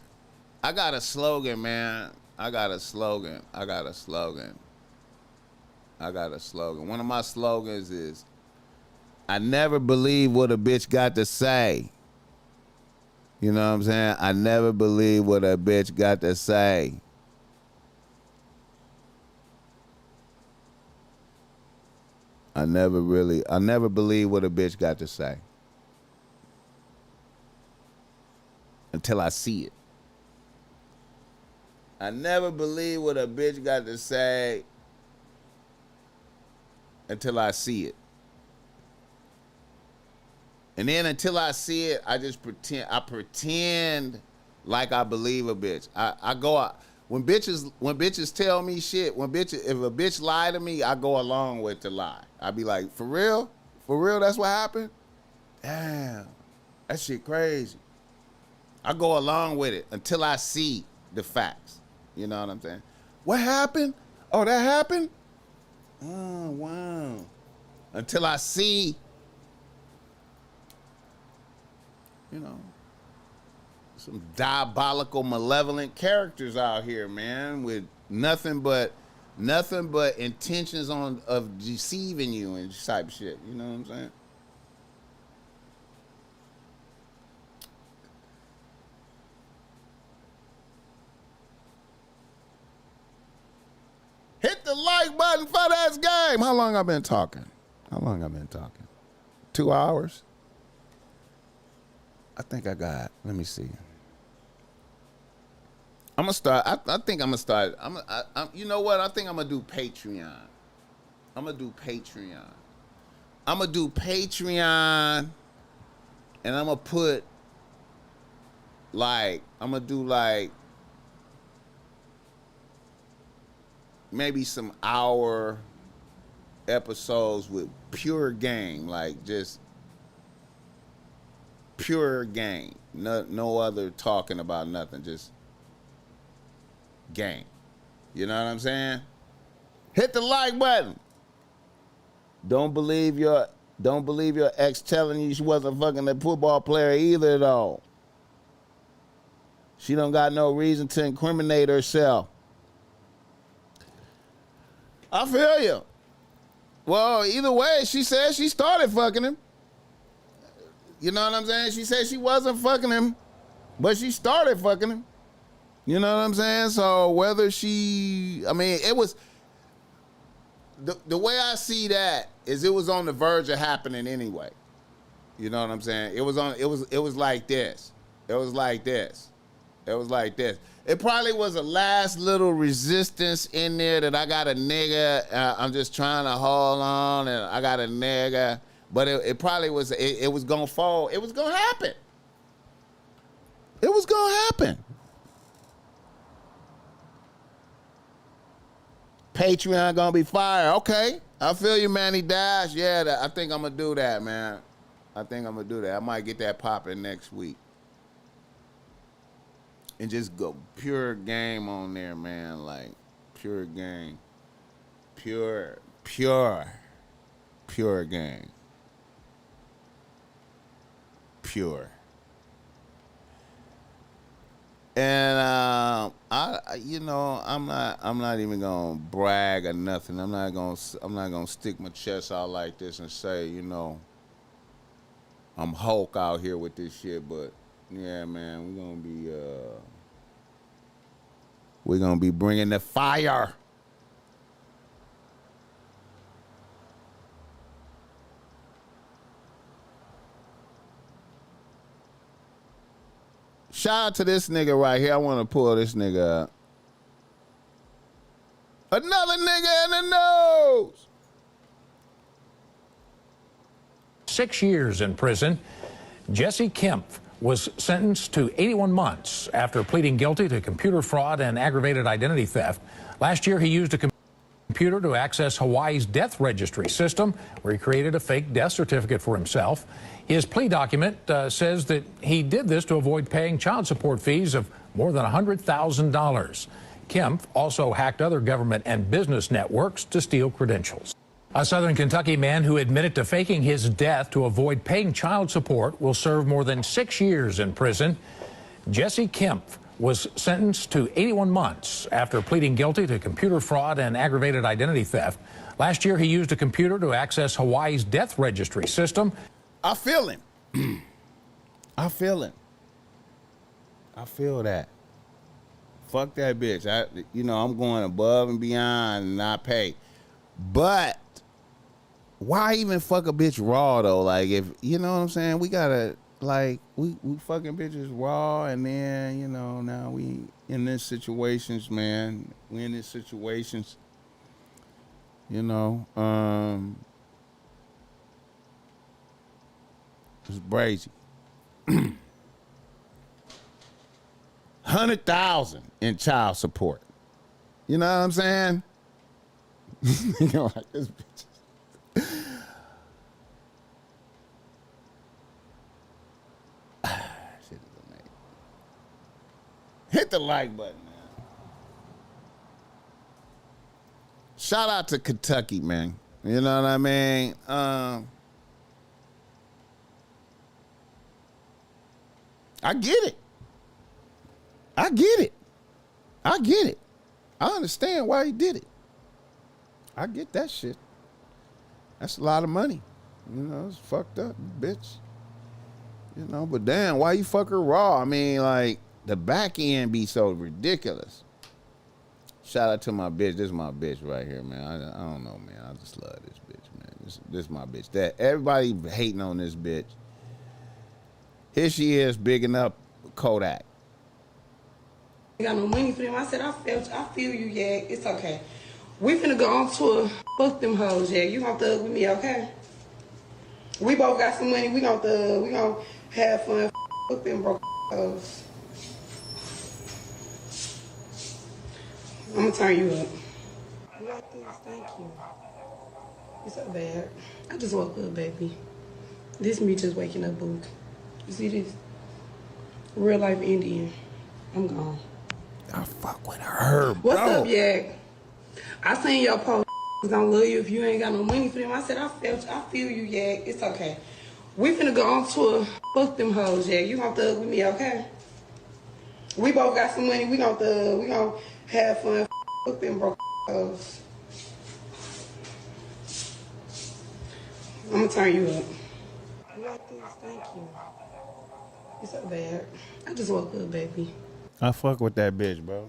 I got a slogan, man. I got a slogan. One of my slogans is, I never believe what a bitch got to say. You know what I'm saying? I never believe what a bitch got to say. I never believe what a bitch got to say. Until I see it. I never believe what a bitch got to say until I see it. And then until I see it, I just pretend like I believe a bitch. I go out. When bitches tell me shit, if a bitch lie to me, I go along with the lie. I be like, for real? For real, that's what happened? Damn, that shit crazy. I go along with it until I see the facts. You know what I'm saying? What happened? Oh, that happened? Oh, wow. Until I see, you know, some diabolical, malevolent characters out here, man, with nothing but intentions of deceiving you and type shit. You know what I'm saying? Hit the like button for this game. How long I been talking? 2 hours? I think I got, let me see. I'm gonna start. I think I'm gonna start. You know what? I think I'm gonna do Patreon. I'm gonna do Patreon, and I'm gonna put I'm gonna do maybe some hour episodes with pure game, like just pure game. No other talking about nothing, just game. You know what I'm saying? Hit the like button. Don't believe your ex telling you she wasn't fucking a football player either though. She don't got no reason to incriminate herself. I feel you. Well, either way, she said she started fucking him. You know what I'm saying? She said she wasn't fucking him, but she started fucking him. You know what I'm saying? So whether it was, the way I see that is it was on the verge of happening anyway. You know what I'm saying? It was like this. It probably was a last little resistance in there that I got a nigga. I'm just trying to hold on, and I got a nigga. But it probably was. It was gonna fall. It was gonna happen. Patreon gonna be fire. Okay, I feel you, Manny Dash. Yeah, I think I'm gonna do that, man. I might get that popping next week. And just go pure game on there, man. Like, pure game. Pure game. Pure. And I'm not even gonna brag or nothing. I'm not gonna stick my chest out like this and say, I'm Hulk out here with this shit, but Yeah, man, we're gonna be bringing the fire. Shout out to this nigga right here. I want to pull this nigga up. Another nigga in the nose. 6 years in prison. Jesse Kempf was sentenced to 81 months after pleading guilty to computer fraud and aggravated identity theft. Last year, he used a computer to access Hawaii's death registry system, where he created a fake death certificate for himself. His plea document says that he did this to avoid paying child support fees of more than $100,000. Kempf also hacked other government and business networks to steal credentials. A Southern Kentucky man who admitted to faking his death to avoid paying child support will serve more than 6 years in prison. Jesse Kempf was sentenced to 81 months after pleading guilty to computer fraud and aggravated identity theft. Last year, he used a computer to access Hawaii's death registry system. I feel him. I feel him. I feel that. Fuck that bitch. I'm going above and beyond and not pay. But why even fuck a bitch raw though? Like, if you know what I'm saying, we gotta like we fucking bitches raw, and then now we in these situations, man. We in these situations. It's crazy. 100,000 in child support. You know what I'm saying? Like this bitch. Shit is amazing. Hit the like button, man. Shout out to Kentucky, man. You know what I mean? I get it. I get it. I get it. I understand why he did it. I get that shit. That's a lot of money. It's fucked up, bitch. But damn, why you fuck her raw? I mean, like, the back end be so ridiculous. Shout out to my bitch. This is my bitch right here, man. I don't know, man. I just love this bitch, man. This is my bitch. That everybody hating on this bitch. Here she is, bigging up Kodak. I got no money for them. I said, I feel you, yeah. It's okay. We finna go on tour. Fuck them hoes, yeah. You gonna thug with me, okay? We both got some money. We gonna thug. We gonna have fun. Fuck them broke hoes. I'm gonna turn you up. You like this? Thank you. It's so bad. I just woke up, baby. This me just waking up, boo. You see this? Real life Indian. I'm gone. I fuck with her, bro. What's up, Yak? I seen your post. Gonna love you if you ain't got no money for them. I said, I feel you, Yak. It's okay. We finna go on tour. Fuck them hoes, Yak. You gonna thug with me, okay? We both got some money. We gonna thug. We gonna have fun. Fuck them broke hoes. I'm gonna turn you up. You like this? Thank you. It's so bad. I just woke up, baby. I fuck with that bitch, bro.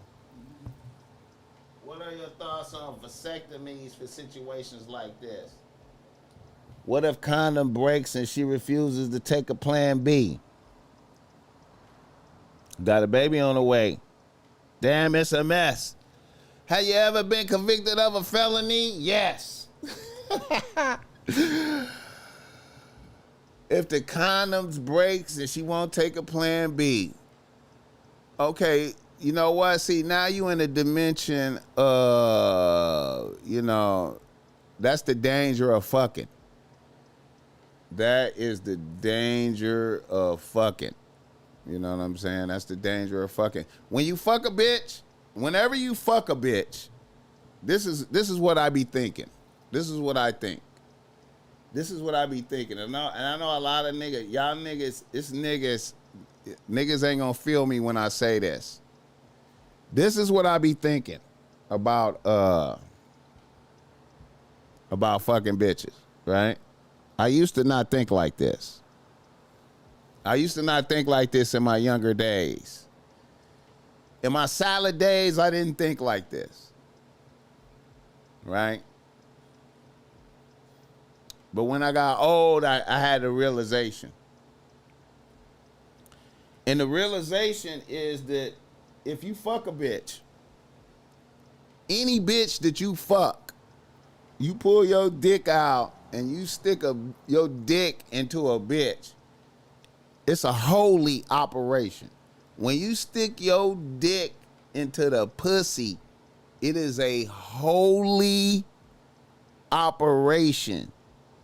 What are your thoughts on vasectomies for situations like this? What if condom breaks and she refuses to take a plan B? Got a baby on the way. Damn, it's a mess. Have you ever been convicted of a felony? Yes. If the condoms breaks and she won't take a plan B. Okay, you know what? See, now you in a dimension of, that's the danger of fucking. That is the danger of fucking. You know what I'm saying? That's the danger of fucking. When you fuck a bitch, whenever you fuck a bitch, this is what I be thinking. This is what I think. This is what I be thinking. And I know a lot of niggas, y'all niggas, niggas ain't gonna feel me when I say this. This is what I be thinking about fucking bitches, right? I used to not think like this. I used to not think like this in my younger days. In my salad days, I didn't think like this. Right? But when I got old, I had a realization. And the realization is that if you fuck a bitch, any bitch that you fuck, you pull your dick out and you stick your dick into a bitch, it's a holy operation. When you stick your dick into the pussy, it is a holy operation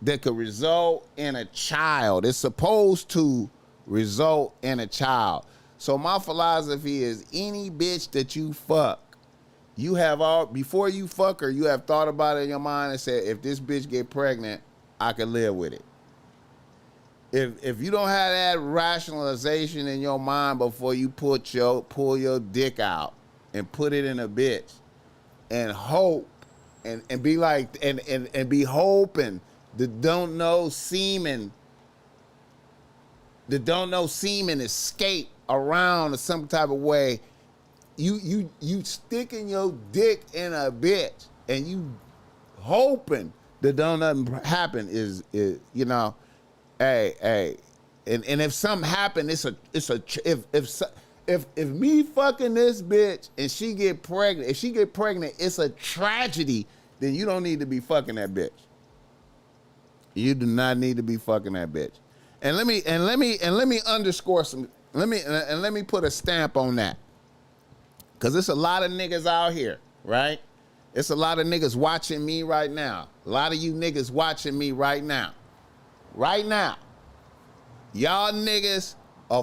that could result in a child. It's supposed to result in a child. So my philosophy is any bitch that you fuck, you have all, before you fuck her, you have thought about it in your mind and said, if this bitch get pregnant, I can live with it. If you don't have that rationalization in your mind before you pull your dick out and put it in a bitch and hope and be like and be hoping that don't know semen escape around in some type of way, you sticking your dick in a bitch and you hoping that don't nothing happen is you know. Hey, and if something happen, if me fucking this bitch and she get pregnant, if she get pregnant, it's a tragedy. Then you don't need to be fucking that bitch. You do not need to be fucking that bitch. And let me underscore some. Let me put a stamp on that. Cause it's a lot of niggas out here, right? It's a lot of niggas watching me right now. A lot of you niggas watching me right now. Right now, y'all niggas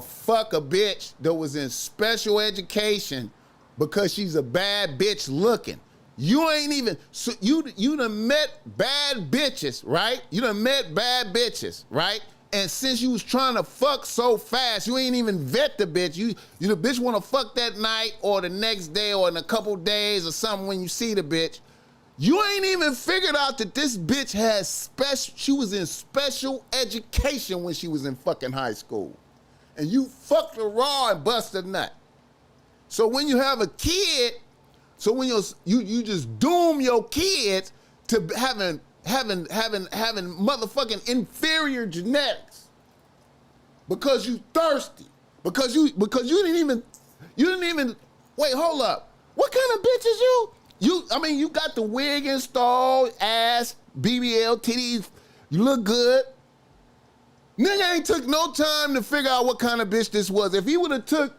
fuck a bitch that was in special education because she's a bad bitch looking. You ain't even, so you done met bad bitches, right? You done met bad bitches, right? And since you was trying to fuck so fast, you ain't even vet the bitch. You the bitch want to fuck that night or the next day or in a couple days or something when you see the bitch. You ain't even figured out that this bitch she was in special education when she was in fucking high school. And you fucked her raw and busted a nut. So when you have a kid, so when you just doom your kids to having motherfucking inferior genetics because you thirsty. Because you didn't even wait, hold up. What kind of bitch is you? You got the wig installed, ass, BBL, titties, you look good. Nigga ain't took no time to figure out what kind of bitch this was. If he would have took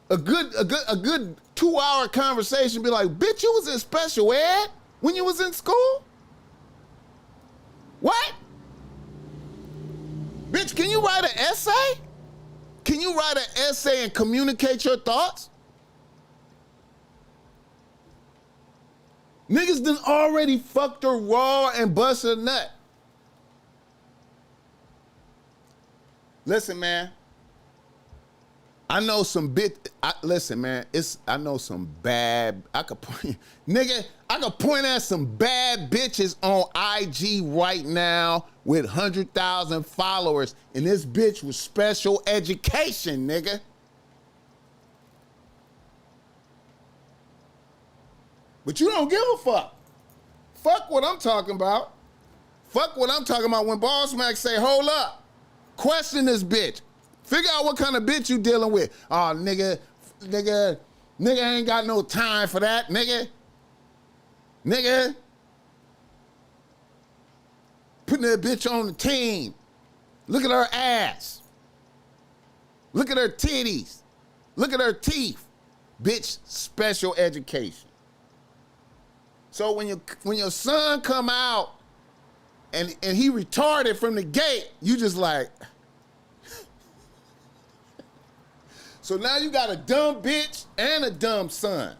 a good 2-hour conversation, be like, bitch, you was in special ed when you was in school? What? Bitch, can you write an essay? Can you write an essay and communicate your thoughts? Niggas done already fucked her raw and busted a nut. Listen, man. I know some listen, man. I know some bad. I could point at some bad bitches on IG right now with 100,000 followers, and this bitch was special education, nigga. But you don't give a fuck. Fuck what I'm talking about. Fuck what I'm talking about when BossMack say, hold up, question this bitch. Figure out what kind of bitch you dealing with. Oh, nigga ain't got no time for that, nigga. Putting that bitch on the team. Look at her ass. Look at her titties. Look at her teeth. Bitch, special education. So when your son come out and he retarded from the gate, you just like. So now you got a dumb bitch and a dumb son.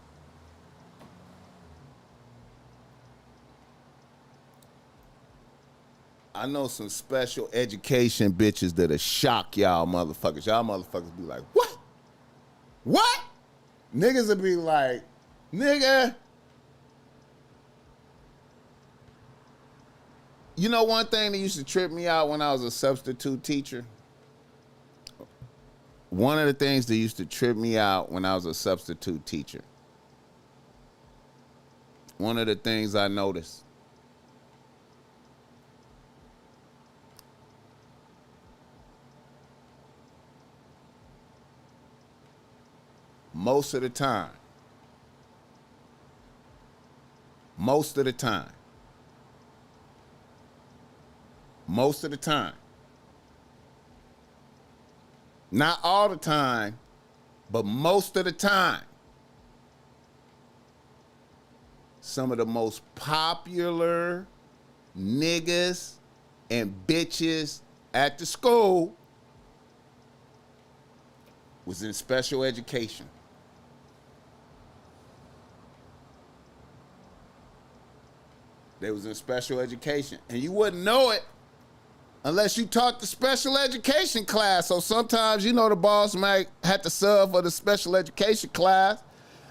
I know some special education bitches that'll shock y'all motherfuckers. Y'all motherfuckers be like, what? What? Niggas will be like, nigga. You know one thing that used to trip me out when I was a substitute teacher? one of the things that used to trip me out when I was a substitute teacher, one of the things I noticed, most of the time, not all the time, but most of the time, some of the most popular niggas and bitches at the school was in special education. They was in special education. And you wouldn't know it unless you taught the special education class. So sometimes, you know, the BossMack had to sub for the special education class.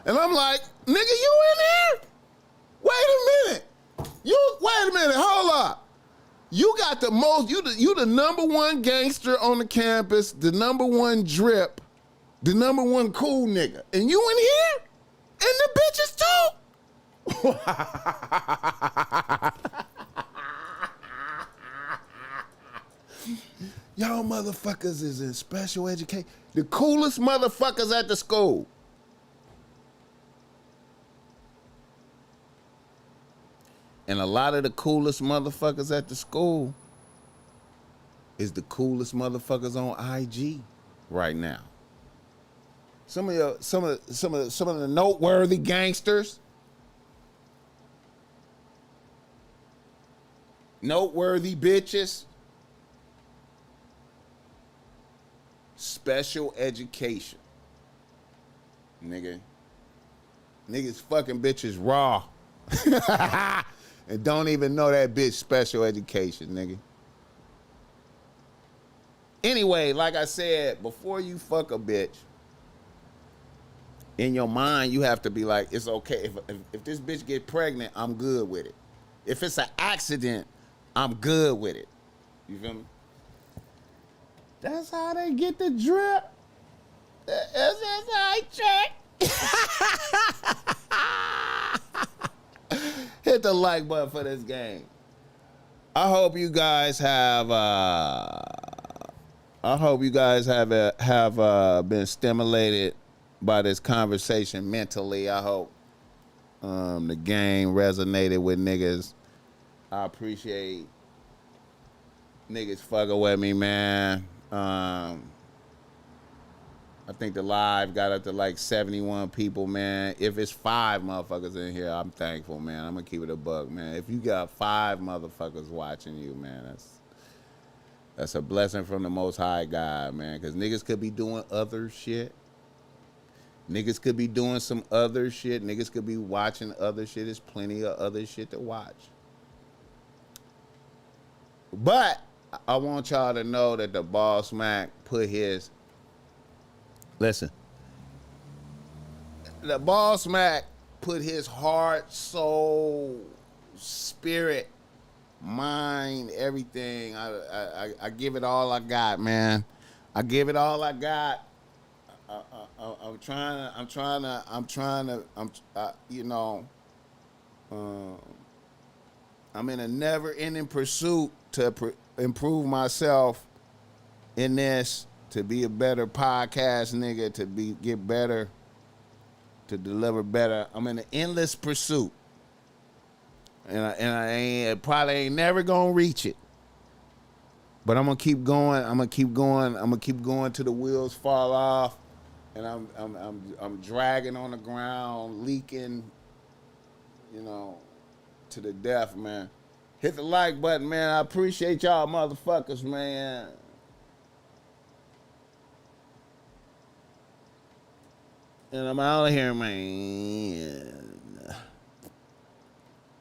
And I'm like, nigga, you in here? Wait a minute, hold up. You got the most, you the number one gangster on the campus, the number one drip, the number one cool nigga. And you in here? And the bitches too? Y'all motherfuckers is in special education. The coolest motherfuckers at the school. And a lot of the coolest motherfuckers at the school is the coolest motherfuckers on IG right now. Some of the noteworthy gangsters, noteworthy bitches, special education. Niggas fucking bitches raw. And don't even know that bitch special education, nigga. Anyway, like I said, before you fuck a bitch, in your mind, you have to be like, it's okay. If this bitch get pregnant, I'm good with it. If it's an accident, I'm good with it. You feel me? That's how they get the drip. That's how I check. Hit the like button for this game. I hope you guys have been stimulated by this conversation mentally. I hope the game resonated with niggas. I appreciate niggas fucking with me, man. I think the live got up to like 71 people, man. If it's 5 motherfuckers in here, I'm thankful, man. I'm gonna keep it a buck, man. If you got 5 motherfuckers watching you, man, that's a blessing from the Most High God, man. Because niggas could be doing other shit. Niggas could be doing some other shit. Niggas could be watching other shit. There's plenty of other shit to watch. But I want y'all to know that the BossMack put his... Listen. The BossMack put his heart, soul, spirit, mind, everything. I give it all I got, man. I give it all I got. I'm in a never-ending pursuit to improve myself in this, to be a better podcast nigga, get better, to deliver better. I'm in an endless pursuit, and I probably ain't never gonna reach it. But I'm gonna keep going. I'm gonna keep going till the wheels fall off, and I'm dragging on the ground, leaking, to the death, man. Hit the like button, man. I appreciate y'all motherfuckers, man. And I'm out of here, man.